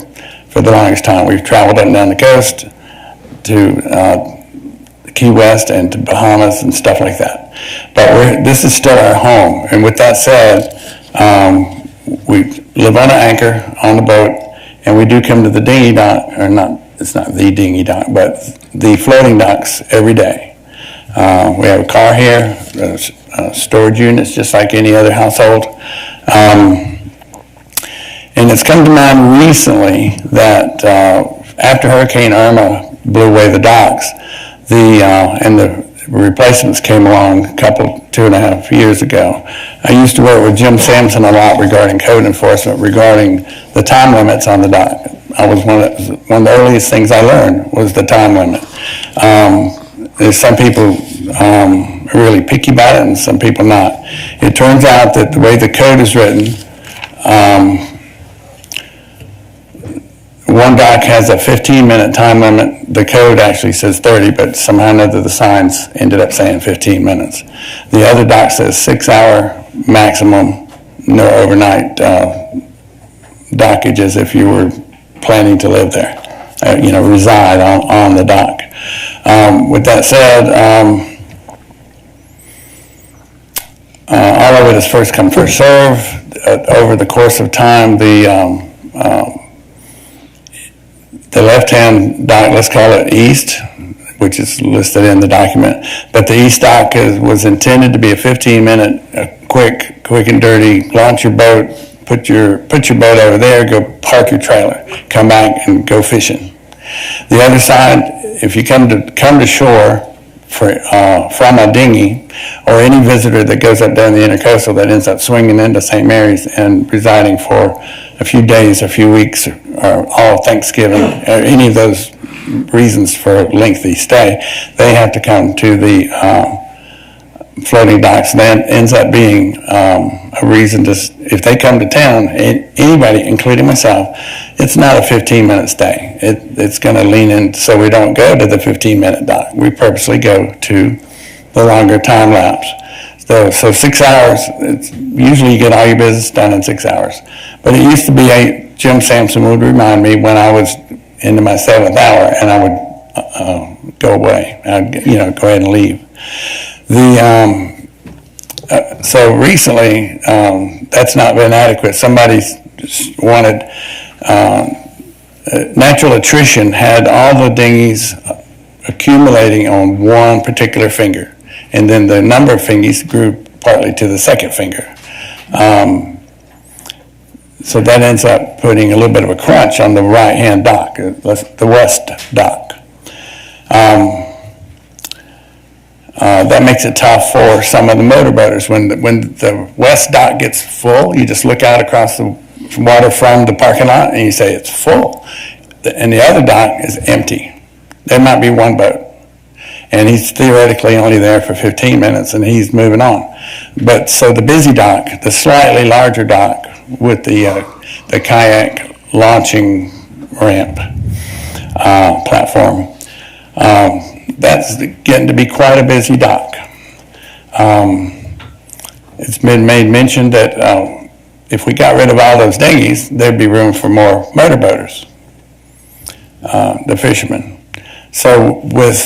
for the longest time. We've traveled up and down the coast to Key West and to Bahamas and stuff like that. But this is still our home. And with that said, we live on an anchor on the boat, and we do come to the dinghy dock, or not, it's not the dinghy dock, but the floating docks every day. We have a car here, storage units just like any other household. And it's come to mind recently that after Hurricane Irma blew away the docks, and the replacements came along a couple, 2.5 years ago. I used to work with Jim Sampson a lot regarding code enforcement, regarding the time limits on the dock. I was one of the earliest things I learned was the time limit. There's some people are really picky about it and some people not. It turns out that the way the code is written, one dock has a 15-minute time limit. The code actually says 30, but somehow or another the signs ended up saying 15 minutes. The other dock says 6-hour maximum, no overnight dockages if you were planning to live there, reside on the dock. With that said, all of it is first come, first serve. Over the course of time, the left-hand dock, let's call it east, which is listed in the document, but the east dock was intended to be a 15-minute, quick and dirty, launch your boat, put your boat over there, go park your trailer, come back and go fishing. The other side, if you come to shore from a dinghy, or any visitor that goes up down the intercoastal that ends up swinging into St. Mary's and residing for a few days, a few weeks, or all Thanksgiving, or any of those reasons for lengthy stay, they have to come to the floating docks. That ends up being a reason to, if they come to town, anybody, including myself, it's not a 15-minute stay. It's going to lean in, so we don't go to the 15-minute dock. We purposely go to the longer time lapse. So 6 hours, usually you get all your business done in 6 hours. But it used to be, Jim Sampson would remind me when I was into my 7th hour and I would go away. I'd go ahead and leave. So recently, that's not been adequate. Somebody's wanted, natural attrition had all the dinghies accumulating on one particular finger. And then the number of fingies grew partly to the second finger. So that ends up putting a little bit of a crunch on the right-hand dock, the west dock. That makes it tough for some of the motorboaters. When the west dock gets full, you just look out across the water from the parking lot and you say it's full. And the other dock is empty. There might be one boat. And he's theoretically only there for 15 minutes and he's moving on. But so the busy dock, the slightly larger dock with the kayak launching ramp platform, that's getting to be quite a busy dock. It's been made mention that if we got rid of all those dinghies, there'd be room for more motorboaters, the fishermen. So when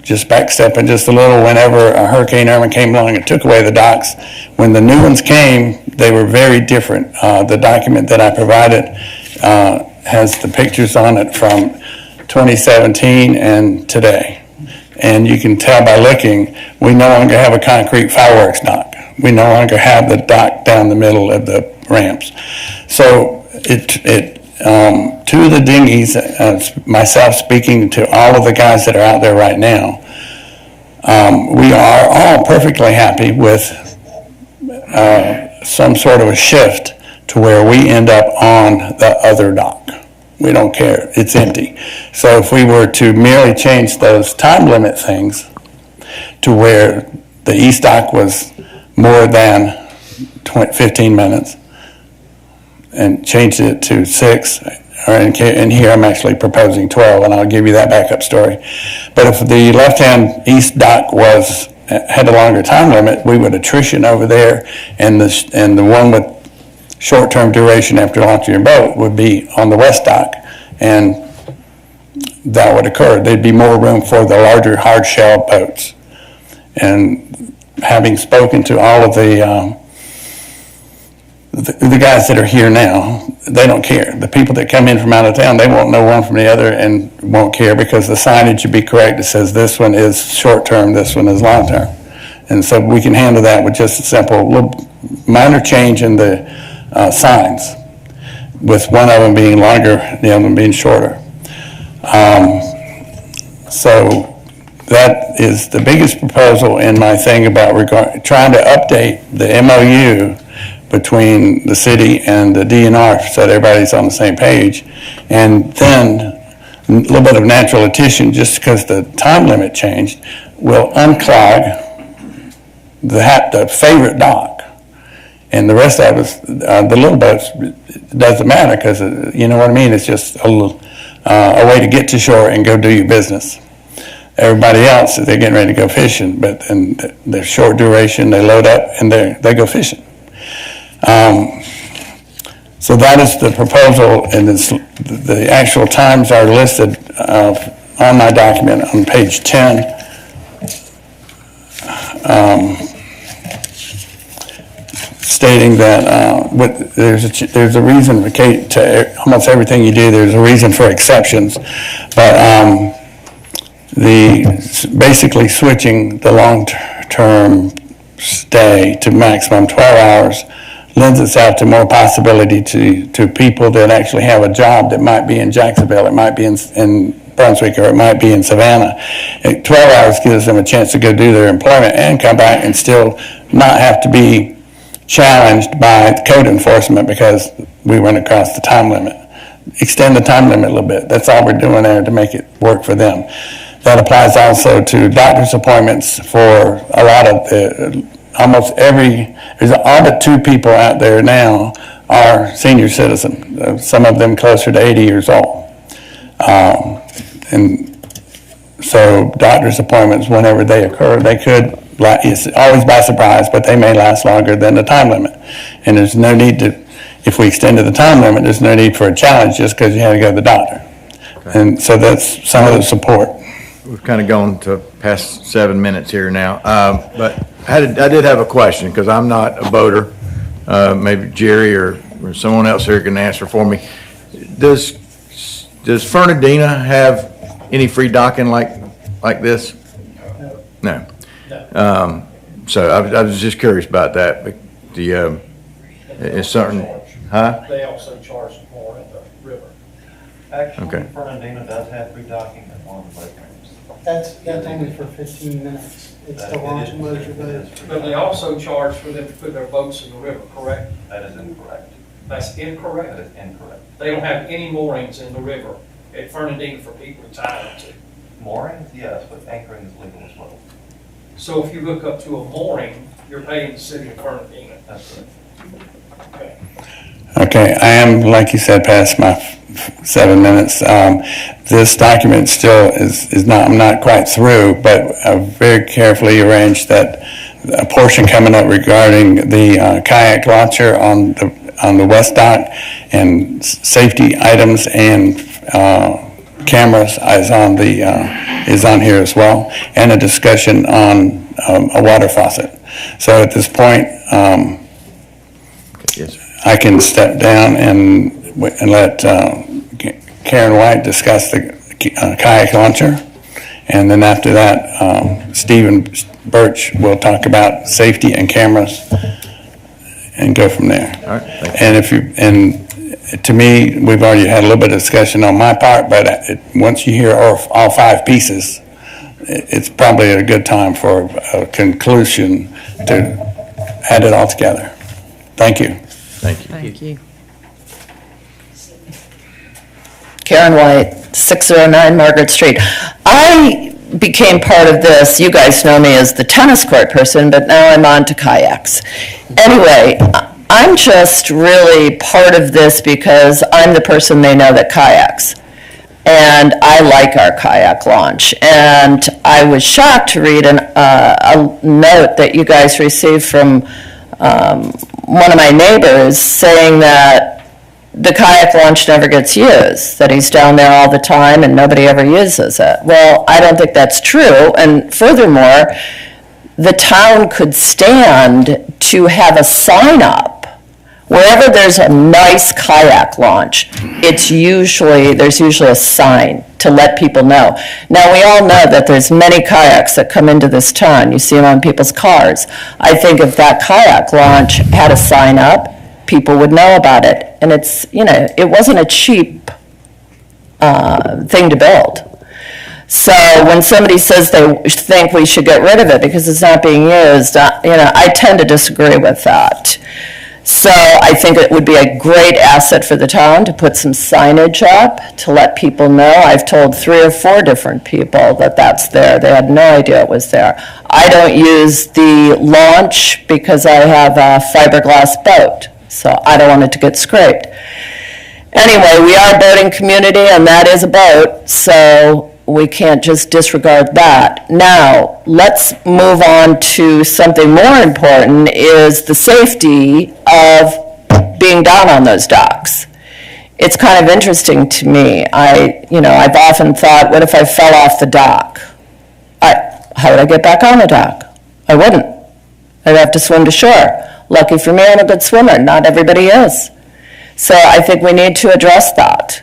just backstepping just a little, whenever Hurricane Irma came along and took away the docks, when the new ones came, they were very different. The document that I provided has the pictures on it from 2017 and today. And you can tell by looking, we no longer have a concrete fireworks dock. We no longer have the dock down the middle of the ramps. So two of the dinghies, myself speaking to all of the guys that are out there right now, we are all perfectly happy with some sort of a shift to where we end up on the other dock. We don't care. It's empty. So if we were to merely change those time limit things to where the east dock was more than 15 minutes and changed it to 6, and here I'm actually proposing 12, and I'll give you that backup story. But if the left-hand east dock had a longer time limit, we would attrition over there, and the one with short-term duration after launching your boat would be on the west dock, and that would occur. There'd be more room for the larger hard shell boats. And having spoken to all of the guys that are here now, they don't care. The people that come in from out of town, they won't know one from the other and won't care because the signage should be correct. It says this one is short-term, this one is long-term. And so we can handle that with just a simple little minor change in the signs, with one of them being longer, the other one being shorter. So that is the biggest proposal in my thing about trying to update the MOU between the city and the DNR so that everybody's on the same page. And then a little bit of natural attrition, just because the time limit changed, will unclog the favorite dock. And the rest of us, the little boats, it doesn't matter because, you know what I mean? It's just a way to get to shore and go do your business. Everybody else, they're getting ready to go fishing, but then they're short duration, they load up and they go fishing. So that is the proposal, and the actual times are listed on my document on page 10. Stating that there's a reason to almost everything you do. There's a reason for exceptions, but basically switching the long-term stay to maximum 12 hours lends itself to more possibility to people that actually have a job that might be in Jacksonville, it might be in Brunswick, or it might be in Savannah. 12 hours gives them a chance to go do their employment and come back and still not have to be challenged by code enforcement because we went across the time limit. Extend the time limit a little bit. That's all we're doing there to make it work for them. That applies also to doctor's appointments for a lot of there's all but 2 people out there now are senior citizens, some of them closer to 80 years old. And so doctor's appointments, whenever they occur, they could, it's always by surprise, but they may last longer than the time limit. And there's no need to, if we extended the time limit, there's no need for a challenge just because you had to go to the doctor. Okay. And so that's some of the support. We've kind of gone to past 7 minutes here now, but I did have a question because I'm not a boater. maybe Jerry or someone else here can answer for me. Does Fernandina have any free docking like this? No. So I was just curious about that, but it's something, huh? They also charge more at the river. Okay. Fernandina does have free docking at one of the boat ramps. That's only for 15 minutes. It's the launch motor boat. But they also charge for them to put their boats in the river, correct? That is incorrect. That's incorrect. That is incorrect. They don't have any moorings in the river at Fernandina for people to tie up to. Moorings, yes, but anchoring is legal as well. So if you hook up to a mooring, you're paying the city of Fernandina. That's right. Okay. Okay, I am, like you said, past my 7 minutes. This document still is not, I'm not quite through, but I very carefully arranged that a portion coming up regarding the kayak launcher on the west dock and safety items and cameras is on here as well, and a discussion on a water faucet. So at this point, Yes. I can step down and let Karen White discuss the kayak launcher. And then after that, Stephen Birch will talk about safety and cameras and go from there. All right. Thank you. And to me, we've already had a little bit of discussion on my part, but once you hear all 5 pieces, it's probably a good time for a conclusion to add it all together. Thank you. Thank you. Thank you. Karen White, 609 Margaret Street. I became part of this, you guys know me as the tennis court person, but now I'm on to kayaks. Anyway, I'm just really part of this because I'm the person they know that kayaks. And I like our kayak launch. And I was shocked to read a note that you guys received from one of my neighbors saying that the kayak launch never gets used, that he's down there all the time and nobody ever uses it. Well, I don't think that's true. And furthermore, the town could stand to have a sign up. Wherever there's a nice kayak launch, there's usually a sign to let people know. Now, we all know that there's many kayaks that come into this town. You see them on people's cars. I think if that kayak launch had a sign up, people would know about it. And it's, it wasn't a cheap thing to build. So when somebody says they think we should get rid of it because it's not being used, I tend to disagree with that. So I think it would be a great asset for the town to put some signage up to let people know. I've told 3 or 4 different people that that's there. They had no idea it was there. I don't use the launch because I have a fiberglass boat, so I don't want it to get scraped. Anyway, we are a boating community, and that is a boat, so we can't just disregard that. Now, let's move on to something more important, is the safety of being down on those docks. It's kind of interesting to me. I've often thought, what if I fell off the dock? How would I get back on the dock? I wouldn't. I'd have to swim to shore. Lucky for me, I'm a good swimmer. Not everybody is. So I think we need to address that.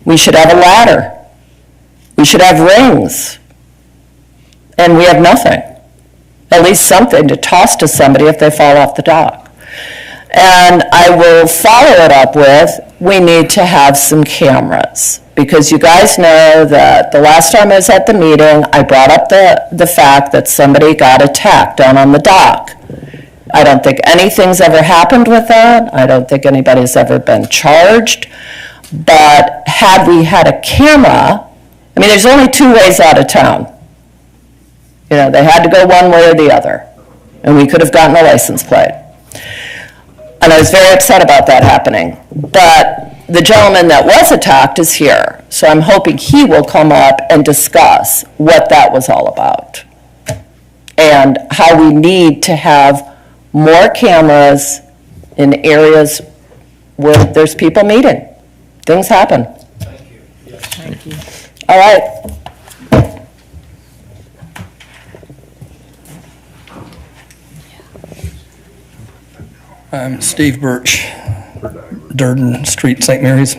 We should have a ladder. We should have rings. And we have nothing. At least something to toss to somebody if they fall off the dock. And I will follow it up with, we need to have some cameras. Because you guys know that the last time I was at the meeting, I brought up the fact that somebody got attacked down on the dock. I don't think anything's ever happened with that. I don't think anybody's ever been charged. But had we had a camera, there's only 2 ways out of town. They had to go one way or the other. And we could have gotten a license plate. And I was very upset about that happening. But the gentleman that was attacked is here. So I'm hoping he will come up and discuss what that was all about. And how we need to have more cameras in areas where there's people meeting. Things happen. Thank you. Yes. Thank you. All right. I'm Steve Birch, Durden Street, St. Mary's.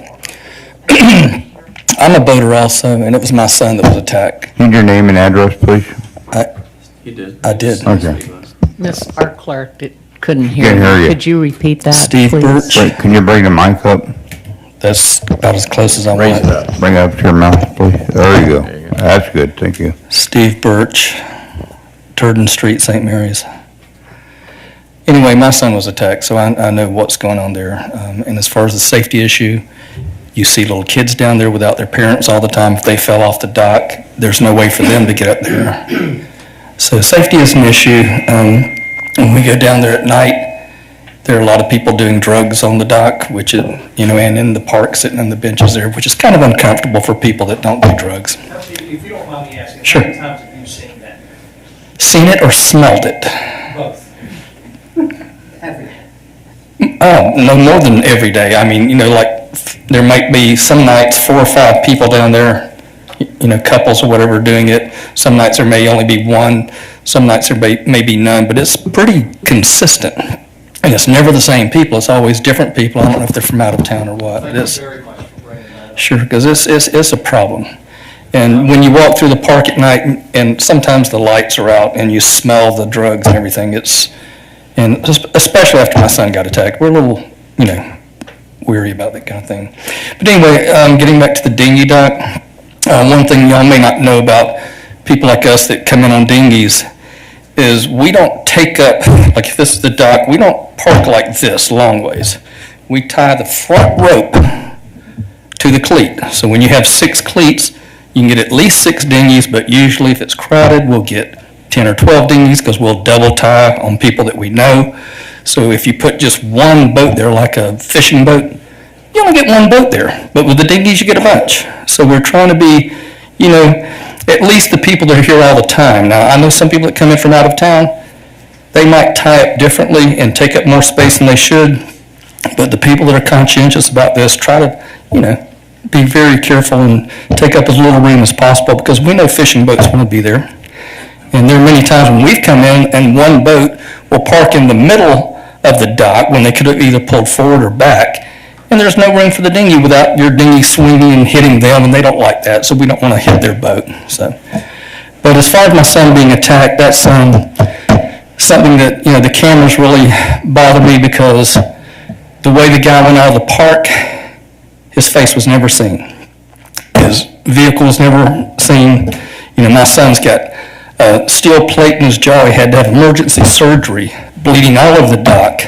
I'm a boater also, and it was my son that was attacked. Need your name and address, please? You did. I did. Okay. Miss, our clerk couldn't hear Can't hear you. you. Could you repeat that, Steve please? Birch. Wait, can you bring the mic up? That's about as close as I Raise want. it up. Bring it up to your mouth, please. There you go. That's good, thank you. Steve Birch, Durden Street, St. Mary's. Anyway, my son was attacked, so I know what's going on there. And as far as the safety issue, you see little kids down there without their parents all the time. If they fell off the dock, there's no way for them to get up there. So safety is an issue. When we go down there at night, there are a lot of people doing drugs on the dock, which is, and in the park, sitting on the benches there, which is kind of uncomfortable for people that don't do drugs. If you don't mind me asking, Sure. how many times have you seen that? Seen it or smelled it? Both. No more than every day. I mean, there might be some nights 4 or 5 people down there, couples or whatever doing it. Some nights there may only be one. Some nights there may be none, but it's pretty consistent. And it's never the same people. It's always different people. I don't know if they're from out of town or what. Thank you very much for bringing that up. Sure, because it's a problem. And when you walk through the park at night, and sometimes the lights are out, and you smell the drugs and everything, and especially after my son got attacked, we're a little, weary about that kind of thing. But anyway, getting back to the dinghy dock, one thing y'all may not know about people like us that come in on dinghies is we don't take up, like if this is the dock, we don't park like this long ways. We tie the front rope to the cleat. So when you have 6 cleats, you can get at least 6 dinghies, but usually if it's crowded, we'll get 10 or 12 dinghies because we'll double tie on people that we know. So if you put just one boat there, like a fishing boat, you only get one boat there. But with the dinghies, you get a bunch. So we're trying to be, at least the people that are here all the time. Now, I know some people that come in from out of town, they might tie up differently and take up more space than they should. But the people that are conscientious about this try to, be very careful and take up as little room as possible because we know fishing boats want to be there. And there are many times when we've come in and one boat will park in the middle of the dock when they could have either pulled forward or back. And there's no room for the dinghy without your dinghy swinging and hitting them, and they don't like that, so we don't want to hit their boat. But as far as my son being attacked, that's something that, the cameras really bother me because the way the guy went out of the park, his face was never seen. His vehicle was never seen. My son's got a steel plate in his jaw. He had to have emergency surgery, bleeding all over the dock.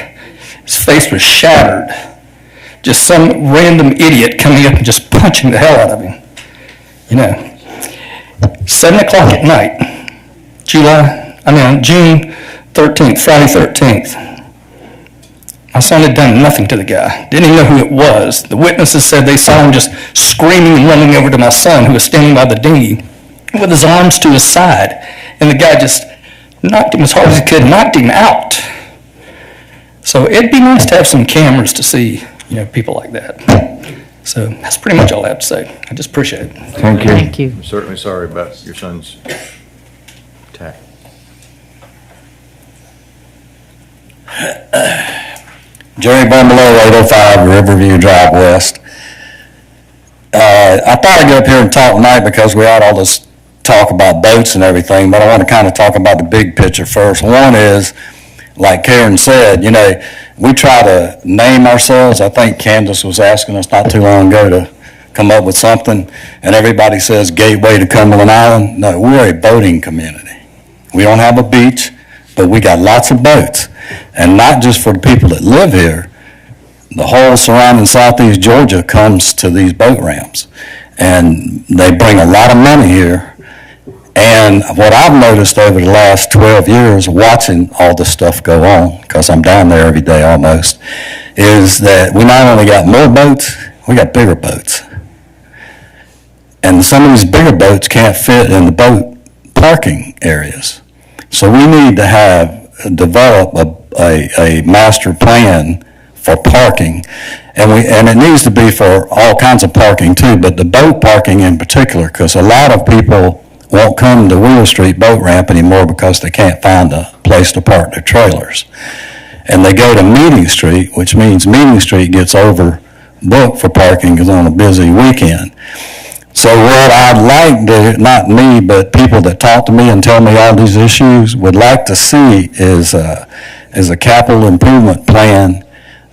His face was shattered. Just some random idiot coming up and just punching the hell out of him. 7 o'clock at night, June 13th, Friday 13th. My son had done nothing to the guy. Didn't even know who it was. The witnesses said they saw him just screaming and running over to my son, who was standing by the dinghy with his arms to his side. And the guy just knocked him as hard as he could, knocked him out. So it'd be nice to have some cameras to see, people like that. So that's pretty much all I have to say. I just appreciate it. Thank you. Thank you. I'm certainly sorry about your son's attack. Jerry Bumbelow, 805 Riverview Drive West. I thought I'd get up here and talk tonight because we had all this talk about boats and everything, but I want to kind of talk about the big picture first. One is, like Karen said, we try to name ourselves. I think Candace was asking us not too long ago to come up with something, and everybody says Gateway to Cumberland Island. No, we're a boating community. We don't have a beach, but we got lots of boats. And not just for the people that live here, the whole surrounding southeast Georgia comes to these boat ramps. And they bring a lot of money here. And what I've noticed over the last 12 years, watching all this stuff go on, because I'm down there every day almost, is that we not only got more boats, we got bigger boats. And some of these bigger boats can't fit in the boat parking areas. So we need to develop a master plan for parking. And it needs to be for all kinds of parking too, but the boat parking in particular, because a lot of people won't come to Wheel Street Boat Ramp anymore because they can't find a place to park their trailers. and they go to Meeting Street, which means Meeting Street gets overbooked for parking because on a busy weekend. So what I'd like to, not me, but people that talk to me and tell me all these issues, would like to see is a capital improvement plan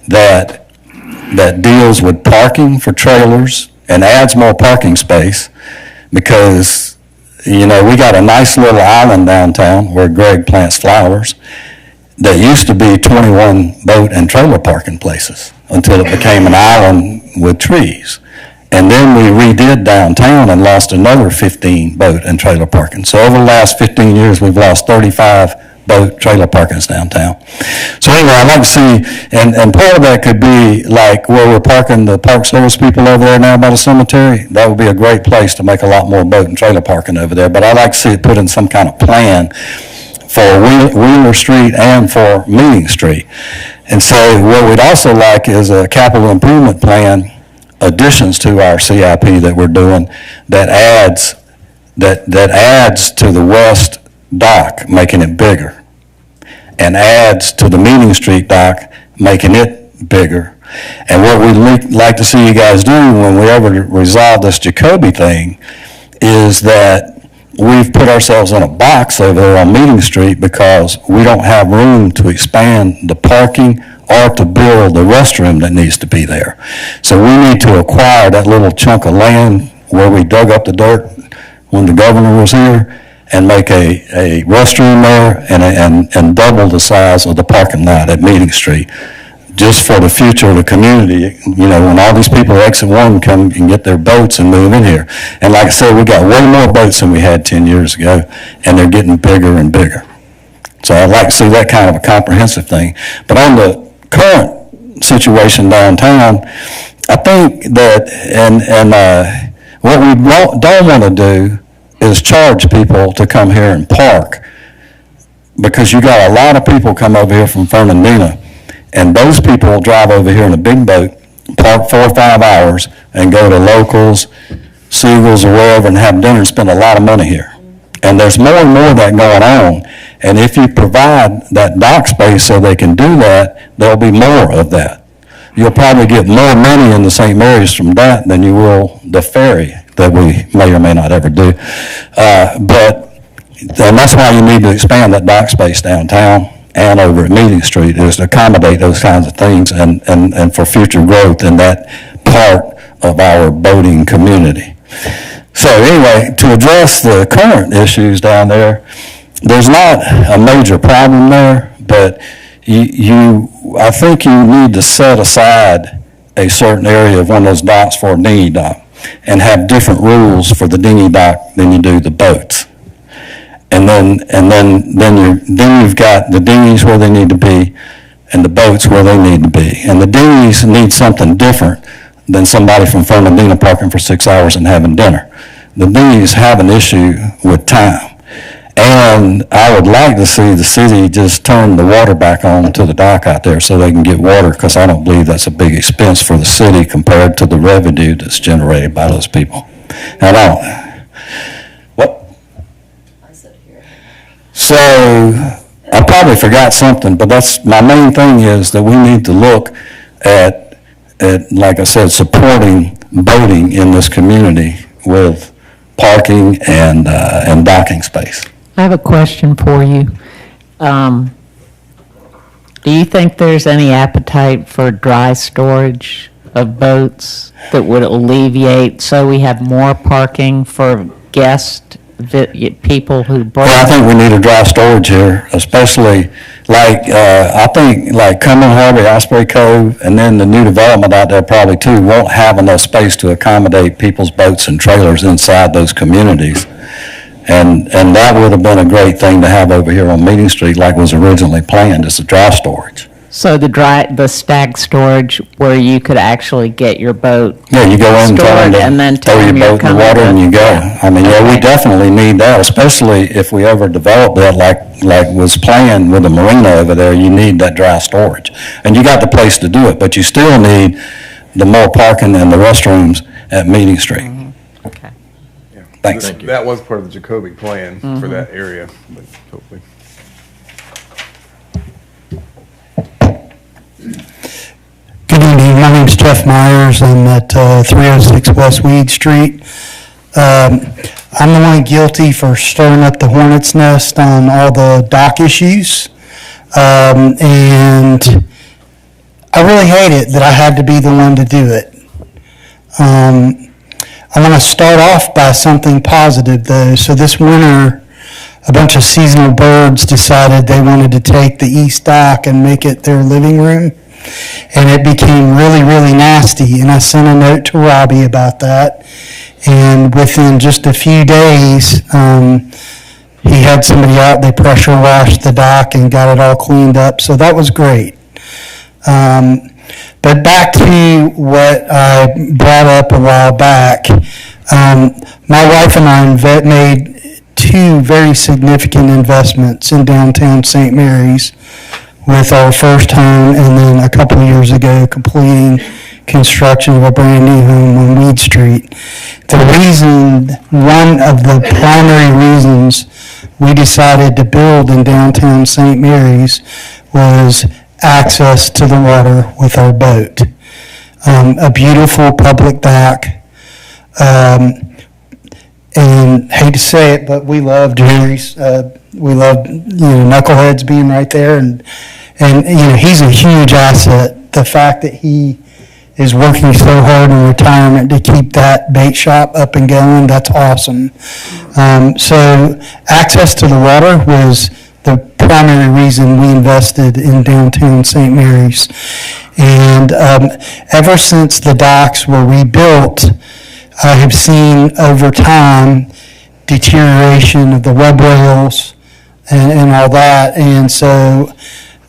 that deals with parking for trailers and adds more parking space, because, you know, we got a nice little island downtown where Greg plants flowers that used to be 21 boat and trailer parking places until it became an island with trees. And then we redid downtown and lost another 15 boat and trailer parking. So over the last 15 years, we've lost 35 boat trailer parkings downtown. So anyway, I'd like to see, and part of that could be like where we're parking the Park Service people over there now by the cemetery. That would be a great place to make a lot more boat and trailer parking over there. But I'd like to see it put in some kind of plan for Wheeler Street and for Meeting Street. And so what we'd also like is a capital improvement plan, additions to our CIP that we're doing, that adds to the west dock, making it bigger, and adds to the Meeting Street dock, making it bigger. And what we'd like to see you guys do when we ever resolve this Jacoby thing is that we've put ourselves in a box over there on Meeting Street because we don't have room to expand the parking or to build the restroom that needs to be there. So we need to acquire that little chunk of land where we dug up the dirt when the governor was here and make a restroom there and double the size of the parking lot at Meeting Street, just for the future of the community. You know, when all these people at Exit 1 come and get their boats and move in here. And like I said, we got way more boats than we had 10 years ago, and they're getting bigger and bigger. So I'd like to see that kind of a comprehensive thing. But on the current situation downtown, I think that, what we don't want to do is charge people to come here and park, because you got a lot of people come over here from Fernandina, and those people will drive over here in a big boat, park 4 or 5 hours, and go to Locals, Siegel's, or wherever, and have dinner and spend a lot of money here. And there's more and more of that going on. And if you provide that dock space so they can do that, there'll be more of that. You'll probably get more money in the St. Mary's from that than you will the ferry that we may or may not ever do. And that's why you need to expand that dock space downtown and over at Meeting Street, is to accommodate those kinds of things and for future growth in that part of our boating community. So anyway, to address the current issues down there, there's not a major problem there, but I think you need to set aside a certain area of one of those docks for a dinghy dock and have different rules for the dinghy dock than you do the boats. And then you've got the dinghies where they need to be and the boats where they need to be. And the dinghies need something different than somebody from Fernandina parking for 6 hours and having dinner. The dinghies have an issue with time. And I would like to see the city just turn the water back on to the dock out there so they can get water, because I don't believe that's a big expense for the city compared to the revenue that's generated by those people. I don't. What? So I probably forgot something, but that's my main thing, is that we need to look at like I said, supporting boating in this community with parking and docking space. I have a question for you. Do you think there's any appetite for dry storage of boats that would alleviate, so we have more parking for guests, people who bring? Well, I think we need a dry storage here, especially I think like Cumberland Harbor, Osprey Cove, and then the new development out there probably too won't have enough space to accommodate people's boats and trailers inside those communities. And that would have been a great thing to have over here on Meeting Street, like was originally planned, as a dry storage. So the stag storage where you could actually get your boat Yeah, you go in and then throw your boat in the water and you go. I mean, we definitely need that, especially if we ever develop that like was planned with the marina over there. You need that dry storage. And you got the place to do it, but you still need the more parking and the restrooms at Meeting Street. Okay. Yeah. Thanks. That was part of the Jacoby plan for that area, but hopefully. Good evening, my name's Jeff Myers, I'm at 306 West Weed Street. I'm the one guilty for stirring up the hornet's nest on all the dock issues. And I really hate it that I had to be the one to do it. I want to start off by something positive though. So this winter, a bunch of seasonal birds decided they wanted to take the east dock and make it their living room. And it became really, really nasty. And I sent a note to Robbie about that. And within just a few days, he had somebody out, they pressure washed the dock and got it all cleaned up. So that was great. But back to what I brought up a while back. My wife and I made two very significant investments in downtown St. Mary's with our first home, and then a couple of years ago completing construction of a brand new home on Weed Street. One of the primary reasons we decided to build in downtown St. Mary's was access to the water with our boat. A beautiful public dock. And hate to say it, but we love Jerry's. We love, Knuckleheads being right there, and he's a huge asset. The fact that he is working so hard in retirement to keep that bait shop up and going, that's awesome. So access to the water was the primary reason we invested in downtown St. Mary's. And ever since the docks were rebuilt, I have seen over time deterioration of the web rails and all that. And so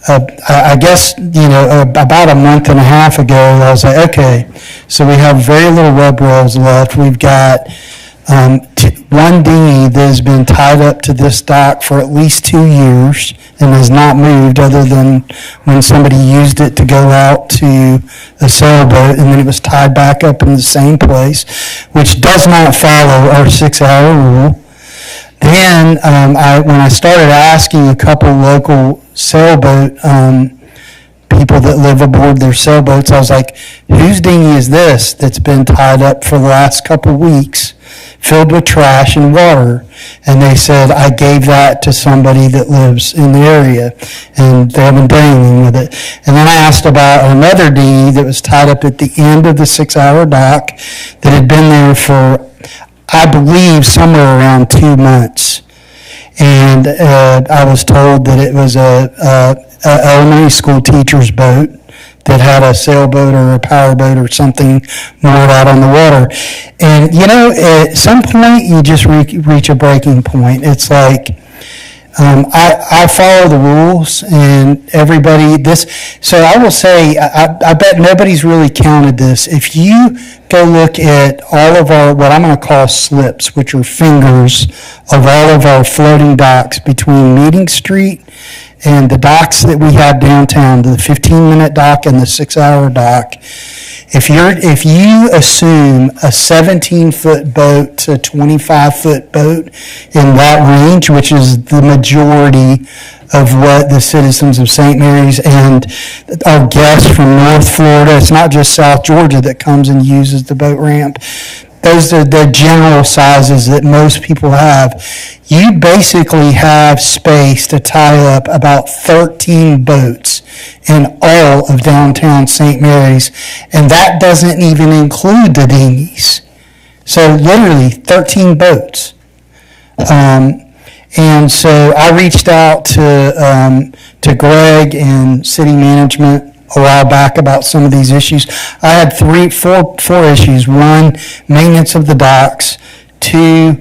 I guess, about a month and a half ago, I was like, okay, so we have very little web rails left. We've got one dinghy that has been tied up to this dock for at least 2 years and has not moved other than when somebody used it to go out to a sailboat, and then it was tied back up in the same place, which does not follow our 6-hour rule. Then when I started asking a couple local sailboat people that live aboard their sailboats, I was like, whose dinghy is this that's been tied up for the last couple weeks, filled with trash and water? And they said, I gave that to somebody that lives in the area, and they haven't done anything with it. And then I asked about another dinghy that was tied up at the end of the 6-hour dock that had been there for, I believe, somewhere around 2 months. And I was told that it was a elementary school teacher's boat that had a sailboat or a powerboat or something moored out on the water. And, at some point, you just reach a breaking point. It's like, I follow the rules, and everybody, so I will say, I bet nobody's really counted this. If you go look at all of our, what I'm going to call slips, which are fingers of all of our floating docks between Meeting Street and the docks that we have downtown, the 15-minute dock and the 6-hour dock, if you assume a 17-foot boat to 25-foot boat in that range, which is the majority of what the citizens of St. Mary's and our guests from North Florida, it's not just South Georgia that comes and uses the boat ramp, those are the general sizes that most people have. You basically have space to tie up about 13 boats in all of downtown St. Mary's, and that doesn't even include the dinghies. So literally 13 boats. And so I reached out to Greg and city management a while back about some of these issues. I had four issues. One, maintenance of the docks. Two,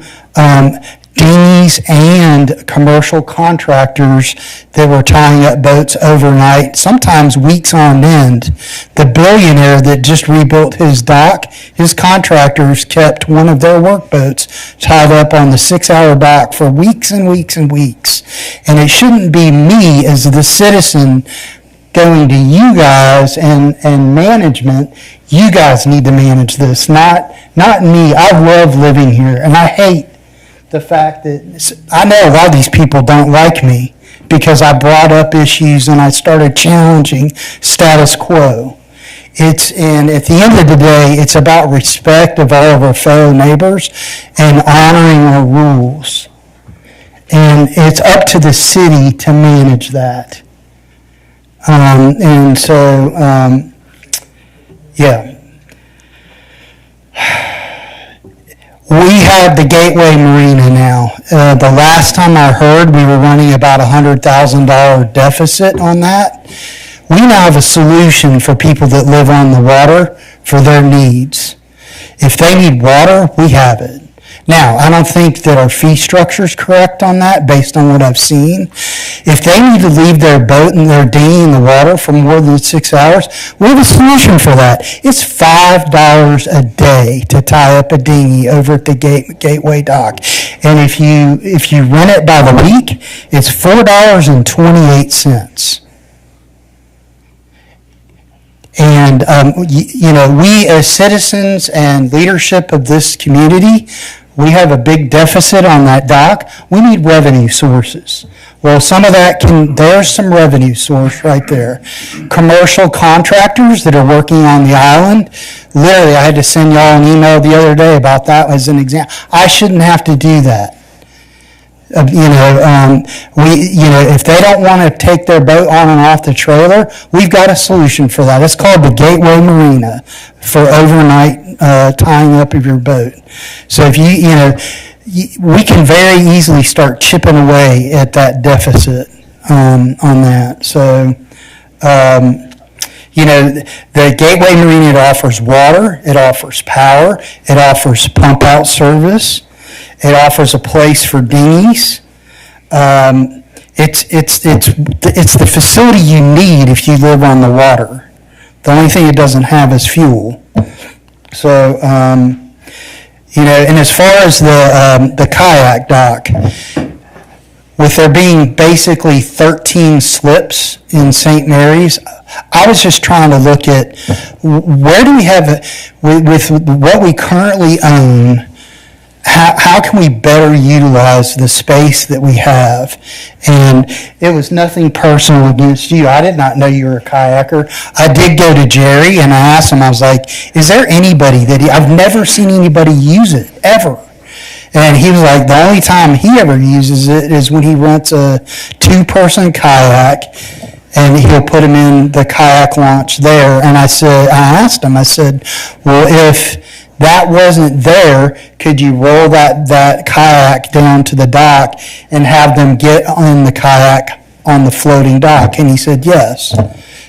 dinghies and commercial contractors that were tying up boats overnight, sometimes weeks on end. The billionaire that just rebuilt his dock, his contractors kept one of their workboats tied up on the 6-hour dock for weeks and weeks and weeks. And it shouldn't be me as the citizen going to you guys and management. You guys need to manage this, not me. I love living here, and I hate the fact that I know a lot of these people don't like me because I brought up issues and I started challenging status quo. And at the end of the day, it's about respect of all of our fellow neighbors and honoring our rules. And it's up to the city to manage that. And so, yeah. We have the Gateway Marina now. The last time I heard, we were running about $100,000 deficit on that. We now have a solution for people that live on the water for their needs. If they need water, we have it. Now, I don't think that our fee structure is correct on that based on what I've seen. If they need to leave their boat and their dinghy in the water for more than 6 hours, we have a solution for that. It's $5 a day to tie up a dinghy over at the Gateway Dock. And if you rent it by the week, it's $4.28. And, we as citizens and leadership of this community, we have a big deficit on that dock. We need revenue sources. Well, some of that there's some revenue source right there. Commercial contractors that are working on the island, literally, I had to send y'all an email the other day about that as an example. I shouldn't have to do that. If they don't want to take their boat on and off the trailer, we've got a solution for that. It's called the Gateway Marina for overnight tying up of your boat. So if we can very easily start chipping away at that deficit on that. So, the Gateway Marina, it offers water, it offers power, it offers pump out service. It offers a place for dinghies. It's the facility you need if you live on the water. The only thing it doesn't have is fuel. So, and as far as the kayak dock, with there being basically 13 slips in St. Mary's, I was just trying to look at where do we have, with what we currently own, how can we better utilize the space that we have? And it was nothing personal against you. I did not know you were a kayaker. I did go to Jerry and I asked him, I was like, is there anybody I've never seen anybody use it, ever. And he was like, the only time he ever uses it is when he rents a 2-person kayak and he'll put him in the kayak launch there. And I asked him, I said, well, if that wasn't there, could you roll that kayak down to the dock and have them get on the kayak on the floating dock? And he said yes.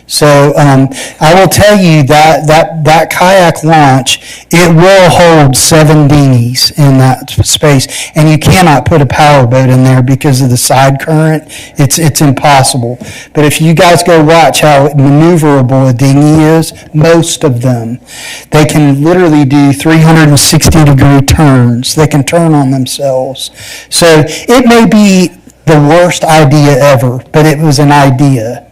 So I will tell you that kayak launch, it will hold 7 dinghies in that space, and you cannot put a power boat in there because of the side current. It's impossible. But if you guys go watch how maneuverable a dinghy is, most of them, they can literally do 360-degree turns. They can turn on themselves. So it may be the worst idea ever, but it was an idea.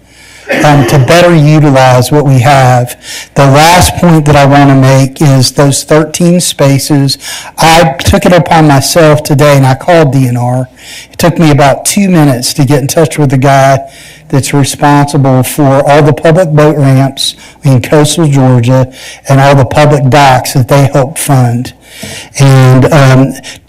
To better utilize what we have. The last point that I want to make is those 13 spaces. I took it upon myself today and I called DNR. It took me about 2 minutes to get in touch with the guy that's responsible for all the public boat ramps in coastal Georgia and all the public docks that they help fund. And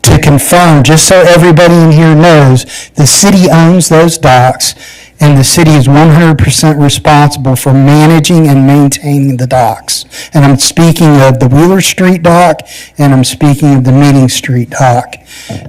to confirm, just so everybody in here knows, the city owns those docks. And the city is 100% responsible for managing and maintaining the docks. And I'm speaking of the Wheeler Street dock, and I'm speaking of the Meeting Street dock.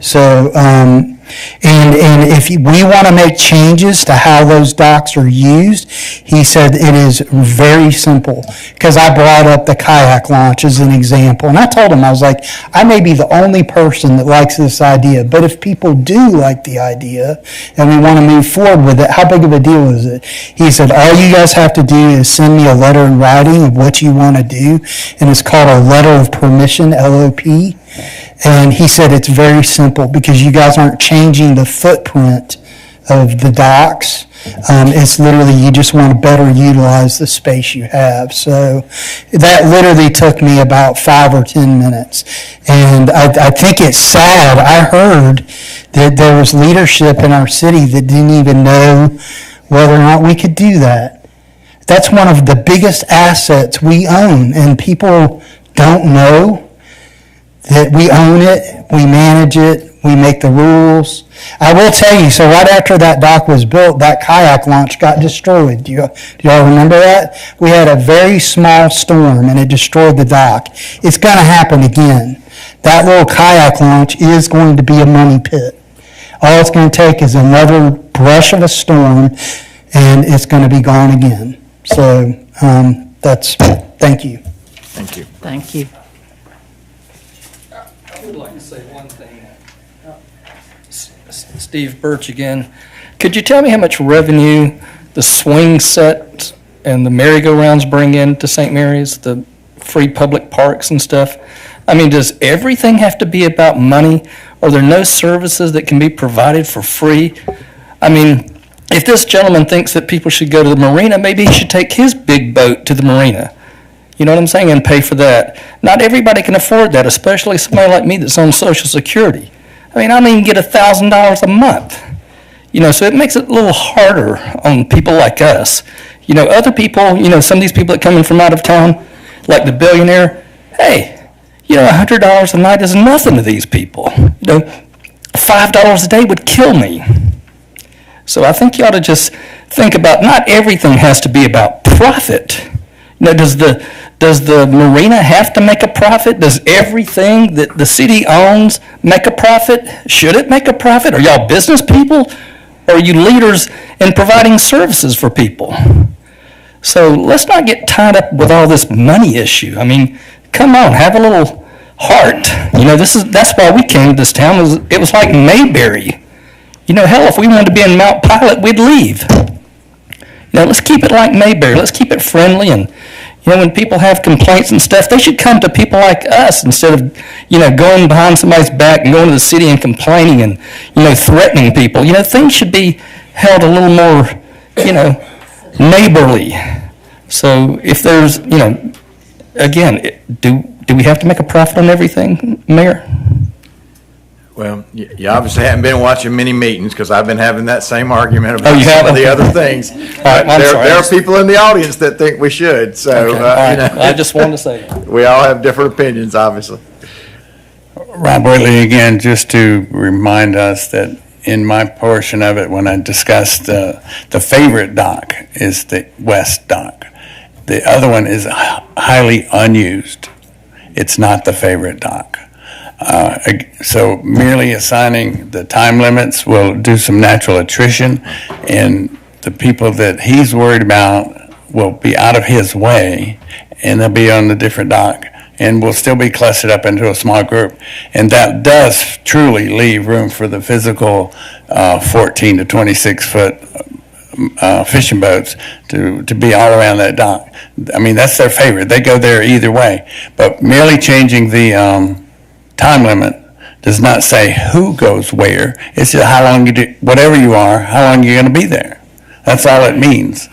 So, and if we want to make changes to how those docks are used, he said it is very simple. Because I brought up the kayak launch as an example. And I told him, I was like, I may be the only person that likes this idea. But if people do like the idea and we want to move forward with it, how big of a deal is it? He said, all you guys have to do is send me a letter in writing of what you want to do. And it's called a letter of permission, LOP. And he said it's very simple because you guys aren't changing the footprint of the docks. It's literally, you just want to better utilize the space you have. So that literally took me about 5 or 10 minutes. And I think it's sad. I heard that there was leadership in our city that didn't even know whether or not we could do that. That's one of the biggest assets we own, and people don't know that we own it, we manage it, we make the rules. I will tell you, so right after that dock was built, that kayak launch got destroyed. Do y'all remember that? We had a very small storm and it destroyed the dock. It's going to happen again. That little kayak launch is going to be a money pit. All it's going to take is another brush of a storm and it's going to be gone again. So thank you. Thank you. Thank you. I would like to say one thing. Steve Birch again. Could you tell me how much revenue the swing set and the merry-go-rounds bring in to St. Mary's, the free public parks and stuff? I mean, does everything have to be about money? Are there no services that can be provided for free? I mean, if this gentleman thinks that people should go to the marina, maybe he should take his big boat to the marina. You know what I'm saying? And pay for that. Not everybody can afford that, especially somebody like me that's on Social Security. I mean, I don't even get $1,000 a month. You know, so it makes it a little harder on people like us. You know, other people, you know, some of these people that come in from out of town, like the billionaire, hey, you know, $100 a night is nothing to these people. You know, $5 a day would kill me. So I think you ought to just think about, not everything has to be about profit. You know, does the marina have to make a profit? Does everything that the city owns make a profit? Should it make a profit? Are y'all business people? Or are you leaders in providing services for people? So let's not get tied up with all this money issue. I mean, come on, have a little heart. You know, that's why we came to this town. It was like Mayberry. You know, hell, if we wanted to be in Mount Pilot, we'd leave. Now, let's keep it like Mayberry. Let's keep it friendly. And, you know, when people have complaints and stuff, they should come to people like us instead of, you know, going behind somebody's back and going to the city and complaining and, you know, threatening people. You know, things should be held a little more, you know, neighborly. So if there's, you know, again, do we have to make a profit on everything, Mayor? Well, you obviously haven't been watching many meetings, because I've been having that same argument about you some of have? the other things. I'm sorry. There are people in the audience that think we should, so, Okay, all right. you know. I just wanted to say that. We all have different opinions, obviously. Rob Whitley again, just to remind us that in my portion of it, when I discussed the favorite dock is the west dock. The other one is highly unused. It's not the favorite dock. So merely assigning the time limits will do some natural attrition, and the people that he's worried about will be out of his way, and they'll be on the different dock, and will still be clustered up into a small group. And that does truly leave room for the physical 14 to 26 foot fishing boats to be all around that dock. I mean, that's their favorite. They go there either way. But merely changing the time limit does not say who goes where. It's just how long you do, whatever you are, how long you're going to be there. That's all it means.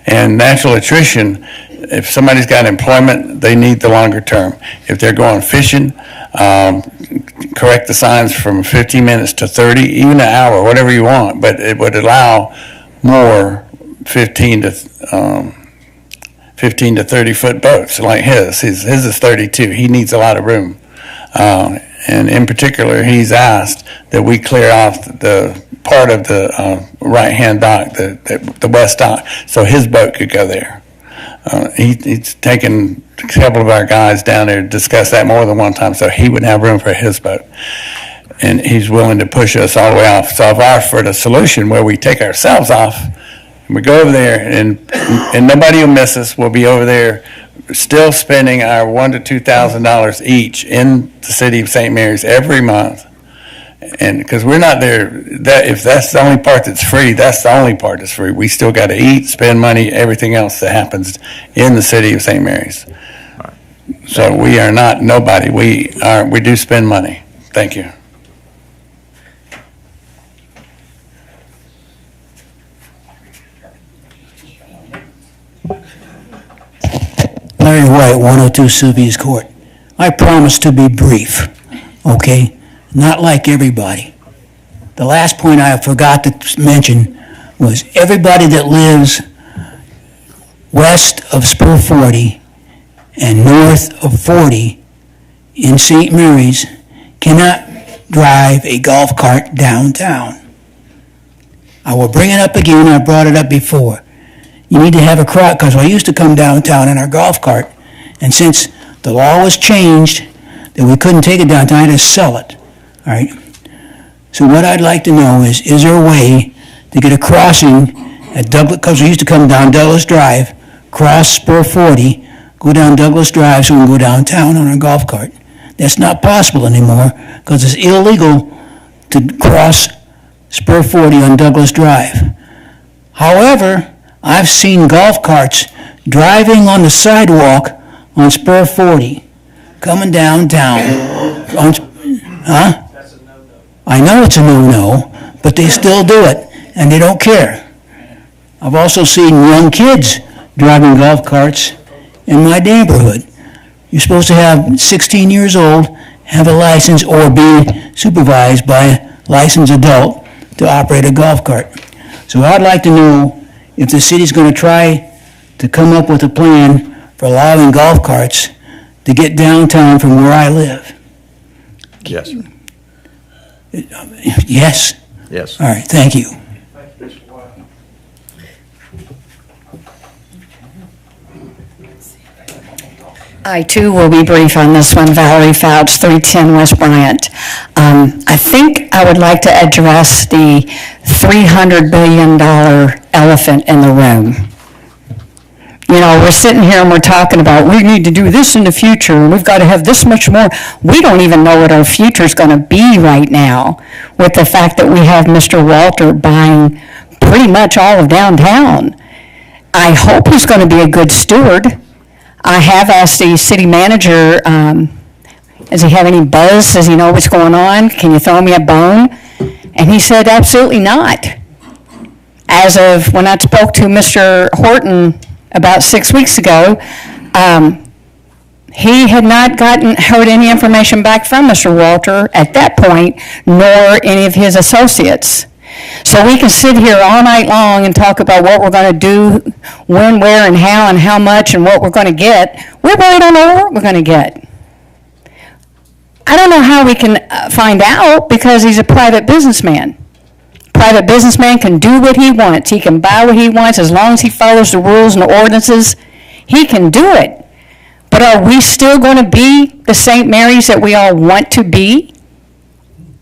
And natural attrition, if somebody's got employment, they need the longer term. If they're going fishing, correct the signs from 15 minutes to 30, even an hour, whatever you want, but it would allow more 15 to 30 foot boats like his. His is 32. He needs a lot of room. And in particular, he's asked that we clear off the part of the right-hand dock, the west dock, so his boat could go there. He's taken a couple of our guys down there to discuss that more than one time, so he would have room for his boat. And he's willing to push us all the way off. So I've offered a solution where we take ourselves off, and we go over there, and nobody will miss us. We'll be over there still spending our $1,000 to $2,000 each in the city of St. Mary's every month. And because we're not there, if that's the only part that's free, that's the only part that's free. We still got to eat, spend money, everything else that happens in the city of St. Mary's. So we are not nobody. We do spend money. Thank you. right, 102 Sylvia's Court. I promise to be brief, okay? Not like everybody. The last point I forgot to mention was everybody that lives west of Spur 40 and north of 40 in St. Mary's cannot drive a golf cart downtown. I will bring it up again, I brought it up before. You need to have a crowd, because I used to come downtown in our golf cart, and since the law was changed that we couldn't take it downtown, I had to sell it, all right? So what I'd like to know is there a way to get a crossing at Douglas, because we used to come down Douglas Drive, cross Spur 40, go down Douglas Drive so we can go downtown on our golf cart. That's not possible anymore because it's illegal to cross Spur 40 on Douglas Drive. However, I've seen golf carts driving on the sidewalk on Spur 40, coming downtown. I know it's a no-no, but they still do it, and they don't care. I've also seen young kids driving golf carts in my neighborhood. You're supposed to have 16 years old, have a license, or be supervised by a licensed adult to operate a golf cart. So I'd like to know if the city's going to try to come up with a plan for allowing golf carts to get downtown from where I live. Yes. Yes? Yes. All right, thank you. I too will be brief on this one. Valerie Fouch, 310 West Bryant. I think I would like to address the $300 billion elephant in the room. You know, we're sitting here and we're talking about we need to do this in the future and we've got to have this much more. We don't even know what our future is going to be right now with the fact that we have Mr. Walter buying pretty much all of downtown. I hope he's going to be a good steward. I have asked the city manager, does he have any buzz? Does he know what's going on? Can you throw me a bone? And he said, absolutely not. As of when I spoke to Mr. Horton about 6 weeks ago, he had not heard any information back from Mr. Walter at that point, nor any of his associates. So we can sit here all night long and talk about what we're going to do, when, where, and how much, and what we're going to get. We really don't know what we're going to get. I don't know how we can find out because he's a private businessman. Private businessman can do what he wants. He can buy what he wants as long as he follows the rules and the ordinances. He can do it. But are we still going to be the St. Mary's that we all want to be?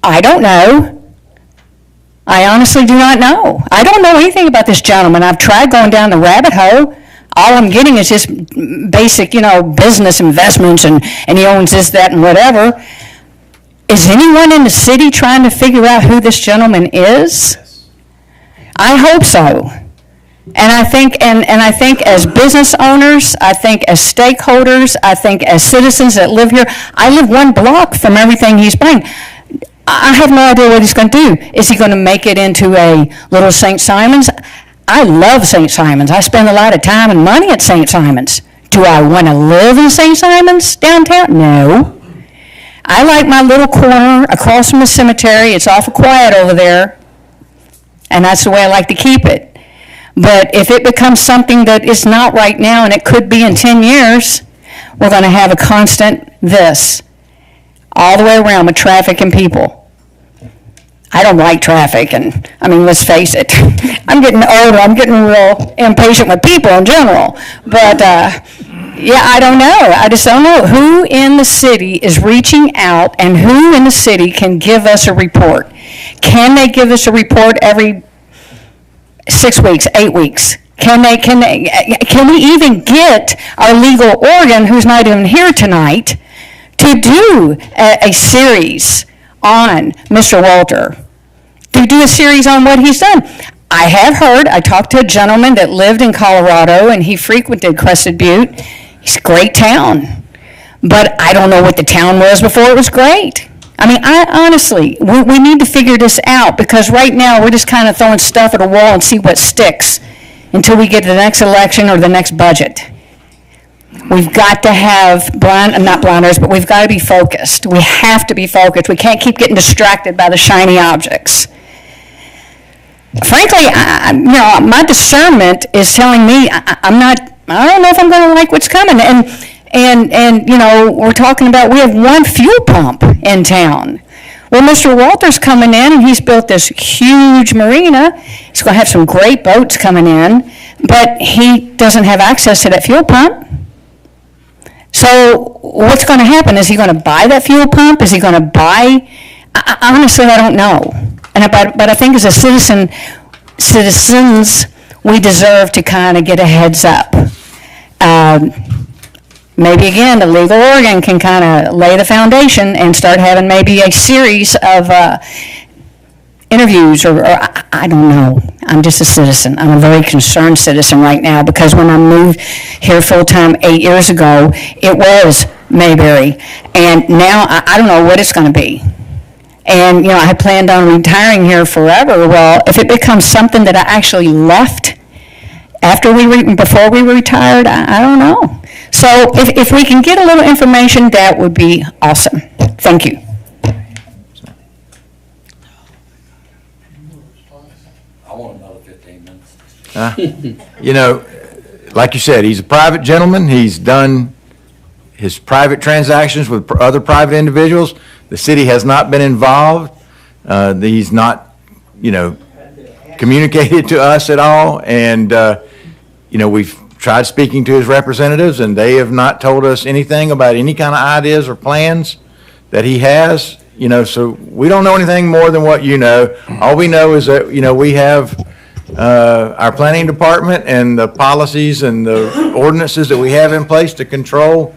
I don't know. I honestly do not know. I don't know anything about this gentleman. I've tried going down the rabbit hole. All I'm getting is just basic, business investments, and he owns this, that, and whatever. Is anyone in the city trying to figure out who this gentleman is? Yes. I hope so. And I think, and I think as business owners, I think as stakeholders, I think as citizens that live here, I live one block from everything he's buying. I have no idea what he's going to do. Is he going to make it into a little St. Simon's? I love St. Simon's. I spend a lot of time and money at St. Simon's. Do I want to live in St. Simon's downtown? No. I like my little corner across from the cemetery. It's awful quiet over there, and that's the way I like to keep it. But if it becomes something that is not right now, and it could be in 10 years, we're going to have a constant this all the way around with traffic and people. I don't like traffic, and let's face it, I'm getting older, I'm getting real impatient with people in general, but I don't know. I just don't know who in the city is reaching out and who in the city can give us a report. Can they give us a report every 6 weeks, 8 weeks? Can we even get our legal organ, who's not even here tonight, to do a series on Mr. Walter, to do a series on what he's done? I have heard, I talked to a gentleman that lived in Colorado and he frequented Crested Butte. It's a great town, but I don't know what the town was before it was great. Honestly, we need to figure this out because right now we're just kind of throwing stuff at a wall and see what sticks until we get to the next election or the next budget. We've got to have not blinders, but we've got to be focused. We have to be focused. We can't keep getting distracted by the shiny objects. Frankly, my discernment is telling me I don't know if I'm going to like what's coming. And we're talking about, we have one fuel pump in town. Well, Mr. Walter's coming in, and he's built this huge marina. He's going to have some great boats coming in, but he doesn't have access to that fuel pump. So what's going to happen? Is he going to buy that fuel pump? Is he going to buy? Honestly, I don't know. But I think as citizens, we deserve to kind of get a heads up. Maybe again, the Legal Oregon can kind of lay the foundation and start having maybe a series of interviews, or I don't know. I'm just a citizen. I'm a very concerned citizen right now, because when I moved here full-time 8 years ago, it was Mayberry, and now I don't know what it's going to be. And, I had planned on retiring here forever. Well, if it becomes something that I actually left before we retired, I don't know. So if we can get a little information, that would be awesome. Thank you. I want another 15 minutes. Like you said, he's a private gentleman. He's done his private transactions with other private individuals. The city has not been involved. He's not, communicated to us at all. And, we've tried speaking to his representatives, and they have not told us anything about any kind of ideas or plans that he has. So we don't know anything more than what you know. All we know is that, we have our planning department and the policies and the ordinances that we have in place to control,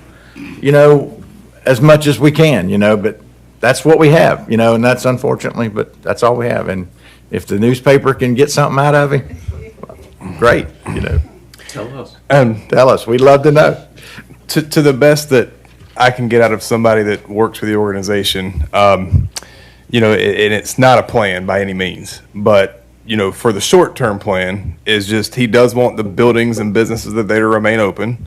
as much as we can, but that's what we have, and that's unfortunately, but that's all we have. And if the newspaper can get something out of him, great, Tell us. Tell us. We'd love to know. To the best that I can get out of somebody that works for the organization, and it's not a plan by any means, but, for the short-term plan is just, he does want the buildings and businesses that they to remain open.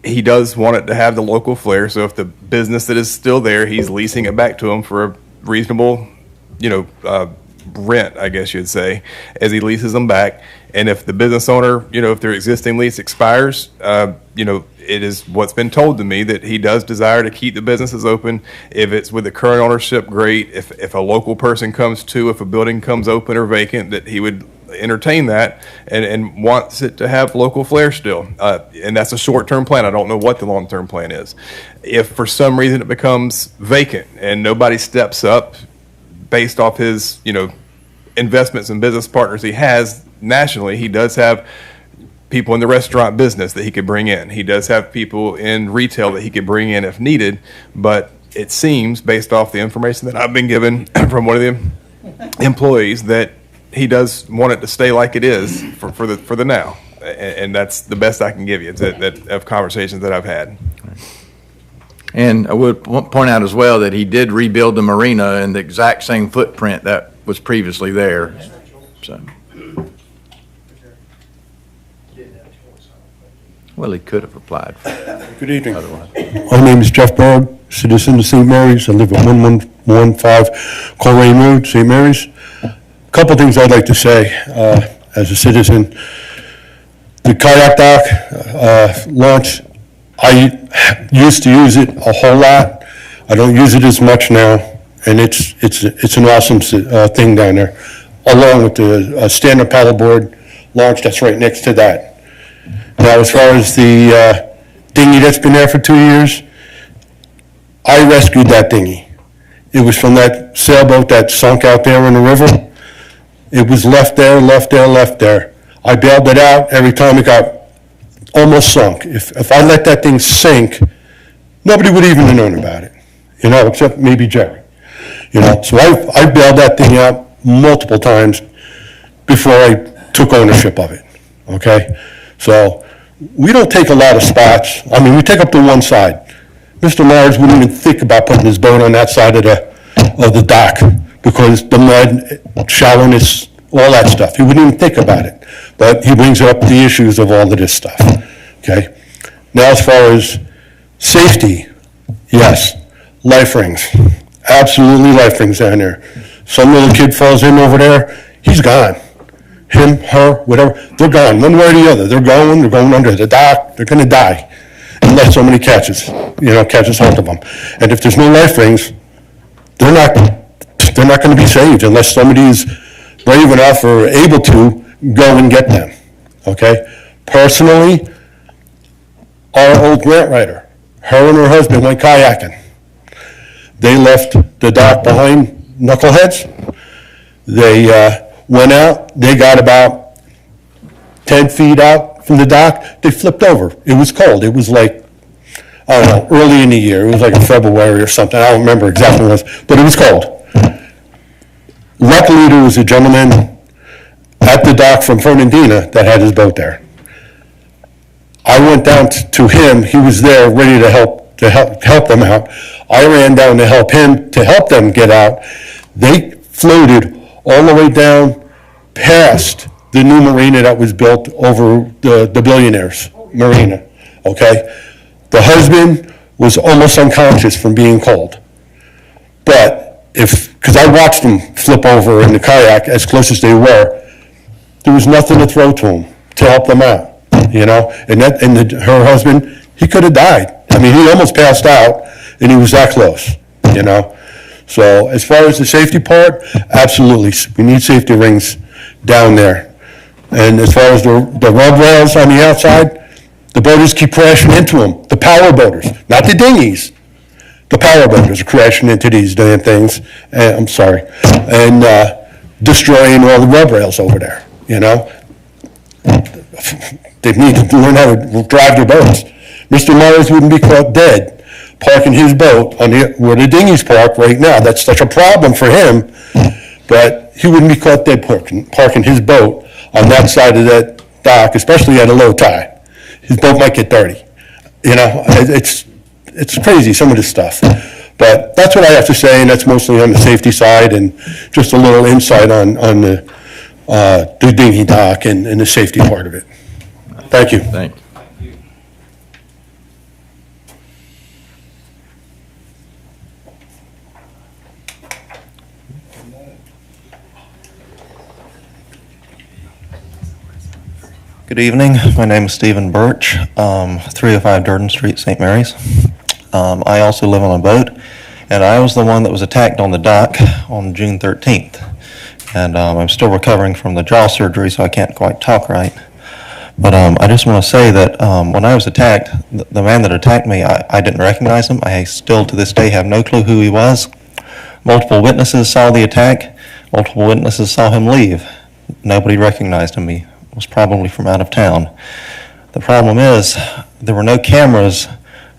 He does want it to have the local flair, so if the business that is still there, he's leasing it back to them for a reasonable, rent, I guess you'd say, as he leases them back. And if the business owner, if their existing lease expires, it is what's been told to me that he does desire to keep the businesses open. If it's with the current ownership, great. If a local person comes to, if a building comes open or vacant, that he would entertain that and wants it to have local flair still. And that's a short-term plan. I don't know what the long-term plan is. If for some reason it becomes vacant and nobody steps up based off his, investments and business partners he has nationally, he does have people in the restaurant business that he could bring in. He does have people in retail that he could bring in if needed, but it seems, based off the information that I've been given from one of the employees, that he does want it to stay like it is for the now. And that's the best I can give you of conversations that I've had. And I would point out as well that he did rebuild the marina in the exact same footprint that was previously there. So, well, he could have applied for it. Good evening. Otherwise. My name is Jeff Berg, citizen of St. Mary's. I live at 1115 Coleraine Road, St. Mary's. A couple things I'd like to say as a citizen. The kayak dock launch, I used to use it a whole lot. I don't use it as much now, and it's an awesome thing down there, along with the stand-up paddleboard launch that's right next to that. Now, as far as the dinghy that's been there for 2 years, I rescued that dinghy. It was from that sailboat that sunk out there in the river. It was left there. I bailed it out every time it got almost sunk. If I let that thing sink, nobody would even have known about it, except maybe Jerry. So I bailed that thing out multiple times before I took ownership of it, okay? So we don't take a lot of spots. I mean, we take up to one side. Mr. Myers wouldn't even think about putting his boat on that side of the dock because the mud, shallowness, all that stuff. He wouldn't even think about it. But he brings up the issues of all of this stuff. okay? Now, as far as safety, yes, life rings, absolutely life rings down there. Some little kid falls in over there, he's gone. Him, her, whatever, they're gone, one way or the other. They're going under the dock, they're gonna die unless somebody catches hold of them. And if there's no life rings, they're not gonna be saved unless somebody's brave enough or able to go and get them, okay? Personally, our old grant writer, her and her husband went kayaking. They left the dock behind Knuckleheads. They went out, they got about 10 feet out from the dock, they flipped over. It was cold, it was like, I don't know, early in the year, it was like in February or something, I don't remember exactly what it was, but it was cold. Luckily, there was a gentleman at the dock from Fernandina that had his boat there. I went down to him, he was there ready to help them out. I ran down to help them get out. They floated all the way down past the new marina that was built over the Billionaires Marina, okay? The husband was almost unconscious from being cold. But because I watched them flip over in the kayak as close as they were, there was nothing to throw to him to help them out, you know? Her husband, he could have died. I mean, he almost passed out, and he was that close, you know? So as far as the safety part, absolutely, we need safety rings down there. And as far as the rub rails on the outside, the boaters keep crashing into them, the power boaters, not the dinghies. The power boaters are crashing into these damn things, and destroying all the rub rails over there, you know? They need to learn how to drive their boats. Mr. Myers wouldn't be caught dead parking his boat where the dinghies park right now. That's such a problem for him, but he wouldn't be caught dead parking his boat on that side of that dock, especially at a low tide. His boat might get dirty. You know, it's crazy, some of this stuff. But that's what I have to say, and that's mostly on the safety side and just a little insight on the dinghy dock and the safety part of it. Thank you. Thank you. Good evening. My name is Stephen Birch, 305 Durden Street, St. Mary's. I also live on a boat, and I was the one that was attacked on the dock on June 13th. And I'm still recovering from the jaw surgery, so I can't quite talk right. But I just want to say that when I was attacked, the man that attacked me, I didn't recognize him. I still, to this day, have no clue who he was. Multiple witnesses saw the attack. Multiple witnesses saw him leave. Nobody recognized him. He was probably from out of town. The problem is, there were no cameras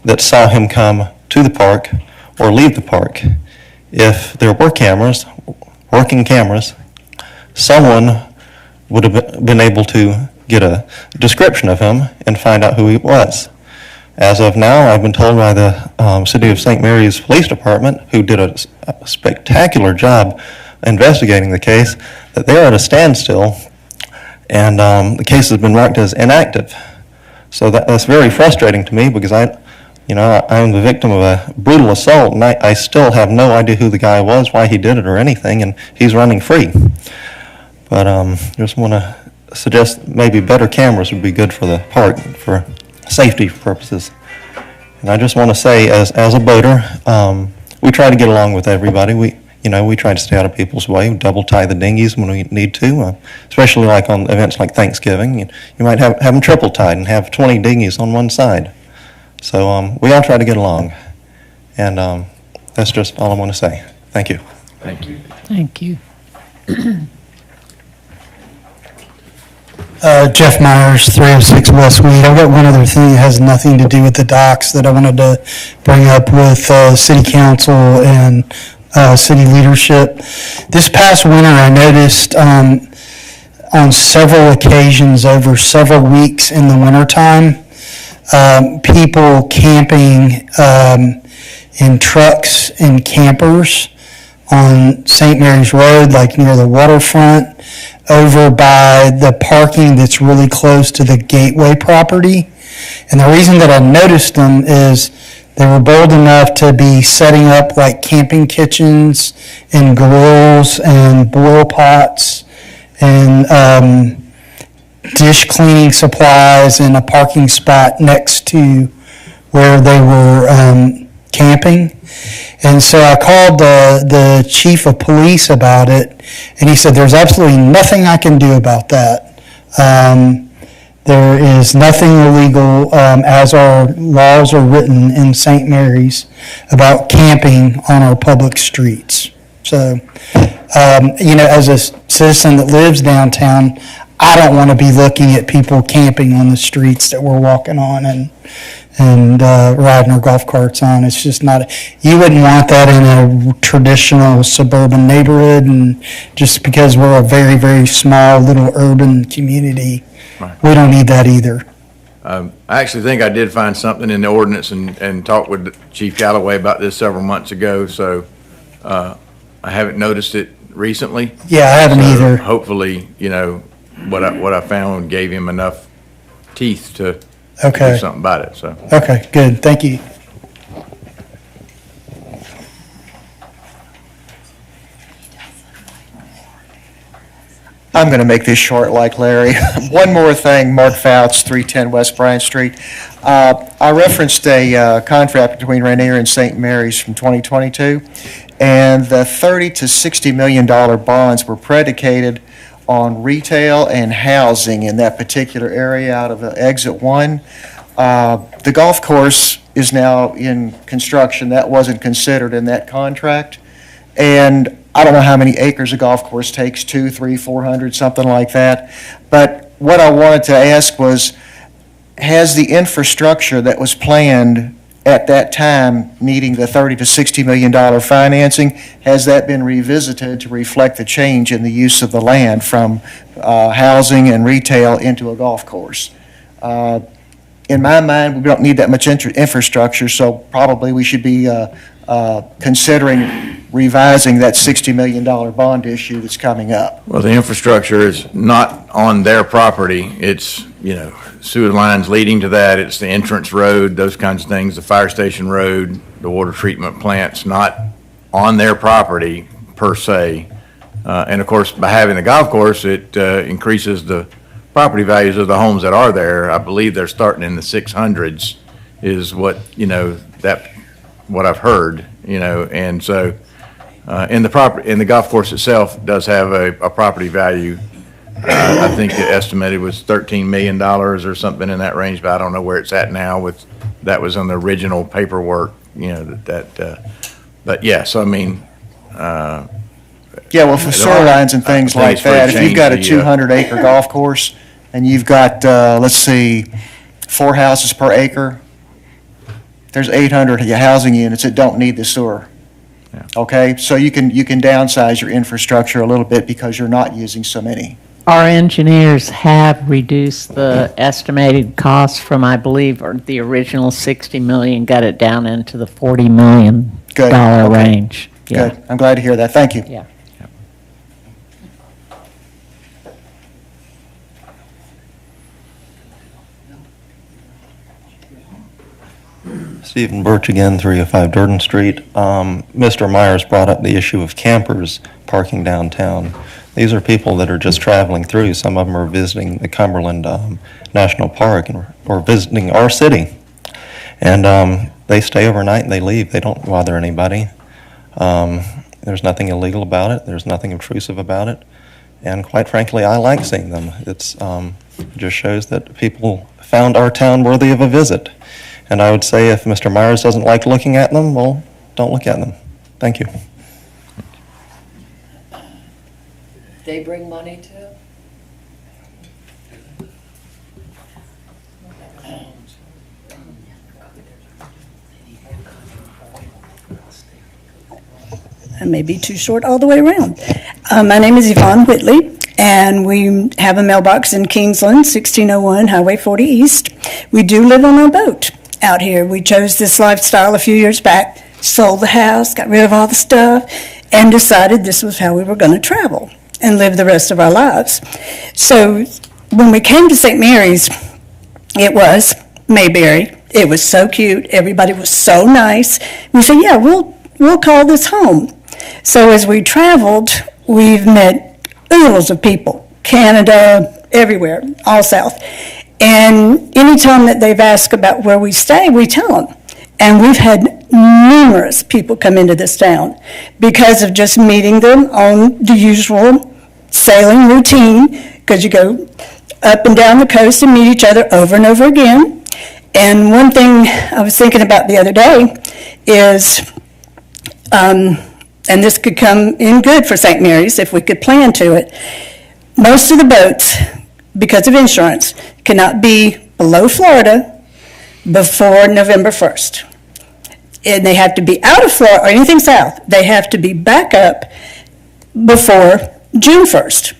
that saw him come to the park or leave the park. If there were cameras, working cameras, someone would have been able to get a description of him and find out who he was. As of now, I've been told by the City of St. Mary's Police Department, who did a spectacular job investigating the case, that they're at a standstill, and the case has been marked as inactive. So that's very frustrating to me, because I'm the victim of a brutal assault, and I still have no idea who the guy was, why he did it, or anything, and he's running free. But just want to suggest maybe better cameras would be good for the park for safety purposes. And I just want to say, as a boater, we try to get along with everybody. We try to stay out of people's way. We double tie the dinghies when we need to, especially like on events like Thanksgiving. You might have them triple tied and have 20 dinghies on one side. So we all try to get along. And that's just all I want to say. Thank you. Thank you. Thank you. Jeff Myers, 306 Westweed. I've got one other thing that has nothing to do with the docks that I wanted to bring up with city council and city leadership. This past winter, I noticed on several occasions over several weeks in the wintertime, people camping in trucks and campers on St. Mary's Road, like near the waterfront, over by the parking that's really close to the Gateway property. And the reason that I noticed them is they were bold enough to be setting up like camping kitchens and grills and boil pots and dish cleaning supplies in a parking spot next to where they were camping. And so I called the chief of police about it, and he said, there's absolutely nothing I can do about that. There is nothing illegal, as our laws are written in St. Mary's, about camping on our public streets. So, as a citizen that lives downtown, I don't want to be looking at people camping on the streets that we're walking on and riding our golf carts on. It's just not, you wouldn't want that in a traditional suburban neighborhood, and just because we're a very, very small little urban community, we don't need that either. I actually think I did find something in the ordinance and talked with Chief Galloway about this several months ago, so I haven't noticed it recently. Yeah, I haven't either. Hopefully, what I found gave him enough teeth to Okay. do something about it, so. Okay, good, thank you. I'm going to make this short like Larry. One more thing, Mark Fouts, 310 West Bryant Street. I referenced a contract between Rainier and St. Mary's from 2022, and the $30 to $60 million bonds were predicated on retail and housing in that particular area out of Exit 1. The golf course is now in construction. That wasn't considered in that contract. And I don't know how many acres a golf course takes, 200, 300, 400, something like that. But what I wanted to ask was, has the infrastructure that was planned at that time needing the $30 to $60 million financing, has that been revisited to reflect the change in the use of the land from housing and retail into a golf course? In my mind, we don't need that much infrastructure, so probably we should be considering revising that $60 million bond issue that's coming up. Well, the infrastructure is not on their property. It's, sewer lines leading to that. It's the entrance road, those kinds of things, the fire station road, the water treatment plant's not on their property per se. And of course, by having the golf course, it increases the property values of the homes that are there. I believe they're starting in the 600s is what, what I've heard, and so in the golf course itself does have a property value. I think the estimated was $13 million or something in that range, but I don't know where it's at now. That was on the original paperwork, but yes, I mean. Yeah, well, for sewer lines and things like that, if you've got a 200-acre golf course and you've got, let's see, 4 houses per acre, there's 800 housing units that don't need the sewer. Yeah. Okay, so you can downsize your infrastructure a little bit because you're not using so many. Our engineers have reduced the estimated cost from, I believe, or the original 60 million, got it down into the $40 million Good. Okay. range. Yeah. Good, I'm glad to hear that, thank you. Yeah. Stephen Birch again, 305 Durden Street. Mr. Myers brought up the issue of campers parking downtown. These are people that are just traveling through. Some of them are visiting the Cumberland National Park or visiting our city. And they stay overnight and they leave. They don't bother anybody. There's nothing illegal about it. There's nothing obtrusive about it. And quite frankly, I like seeing them. It just shows that people found our town worthy of a visit. And I would say if Mr. Myers doesn't like looking at them, well, don't look at them. Thank you. They bring money too? I may be too short all the way around. My name is Yvonne Whitley, and we have a mailbox in Kingsland, 1601 Highway 40 East. We do live on a boat out here. We chose this lifestyle a few years back, sold the house, got rid of all the stuff, and decided this was how we were going to travel and live the rest of our lives. So when we came to St. Mary's, it was Mayberry. It was so cute. Everybody was so nice. We said, yeah, we'll call this home. So as we traveled, we've met oodles of people, Canada, everywhere, all south. And anytime that they've asked about where we stay, we tell them. And we've had numerous people come into this town because of just meeting them on the usual sailing routine, because you go up and down the coast and meet each other over and over again. And one thing I was thinking about the other day is, and this could come in good for St. Mary's if we could plan to it, most of the boats, because of insurance, cannot be below Florida before November 1st. And they have to be out of Florida, or anything south, they have to be back up before June 1st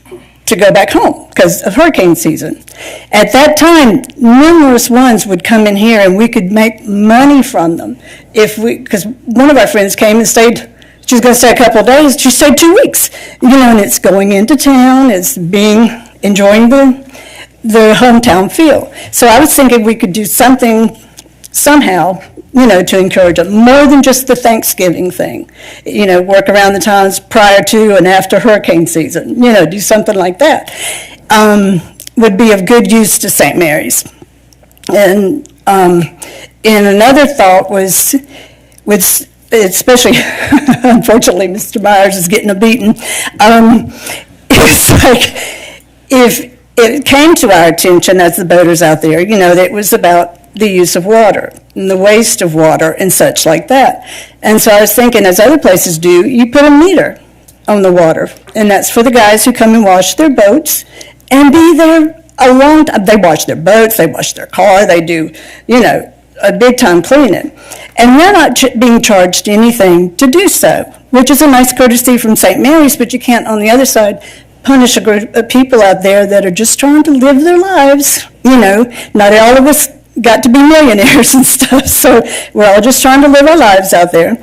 to go back home because of hurricane season. At that time, numerous ones would come in here and we could make money from them because one of our friends came and stayed. She was going to stay a couple of days. She stayed 2 weeks, and it's going into town, it's enjoying the hometown feel. So I was thinking we could do something somehow, to encourage them, more than just the Thanksgiving thing. Work around the times prior to and after hurricane season, do something like that. Would be of good use to St. Mary's. And another thought was, especially, unfortunately, Mr. Myers is getting a beating. It's like, if it came to our attention as the boaters out there, that it was about the use of water and the waste of water and such like that. And so I was thinking, as other places do, you put a meter on the water, and that's for the guys who come and wash their boats and be there a long time. They wash their boats, they wash their car, they do, a big time cleaning. And we're not being charged anything to do so, which is a nice courtesy from St. Mary's, but you can't, on the other side, punish a group of people out there that are just trying to live their lives. Not all of us got to be millionaires and stuff, so we're all just trying to live our lives out there.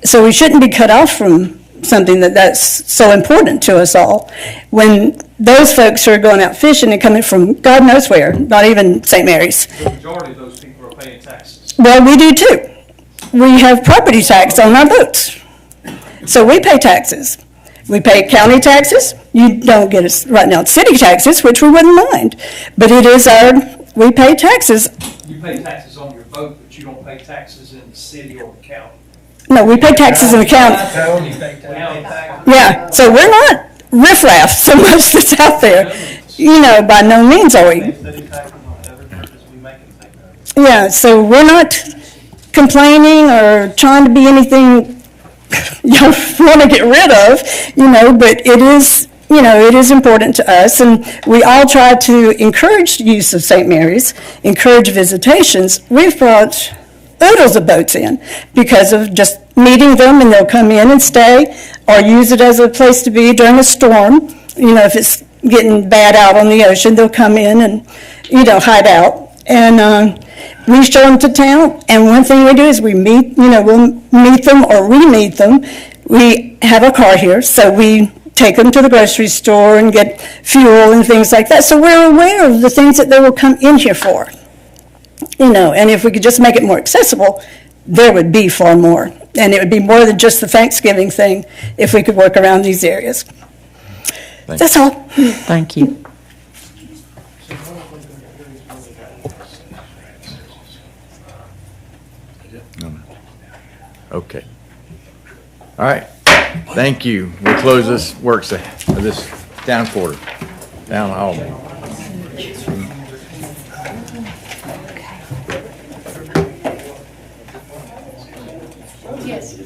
So we shouldn't be cut off from something that's so important to us all. When those folks are going out fishing and coming from God knows where, not even St. Mary's. The majority of those people are paying taxes. Well, we do too. We have property tax on our boats. So we pay taxes. We pay county taxes. You don't get us right now city taxes, which we wouldn't mind. But we pay taxes. You pay taxes on your boat, but you don't pay taxes in the city or the county. No, we pay taxes in the county. Yeah, so we're not riffraff so much that's out there. By no means are we. Yeah, so we're not complaining or trying to be anything you want to get rid of, but it is important to us, and we all try to encourage use of St. Mary's, encourage visitations. We've brought oodles of boats in because of just meeting them, and they'll come in and stay or use it as a place to be during a storm. If it's getting bad out on the ocean, they'll come in and, hide out. And we show them to town, and one thing we do is we'll meet them or re-meet them. We have a car here, so we take them to the grocery store and get fuel and things like that. So we're aware of the things that they will come in here for. And if we could just make it more accessible, there would be far more. And it would be more than just the Thanksgiving thing if we could work around these areas. That's all. Thank you. Okay. All right. Thank you. We'll close this this town quarter, town hall. Yes.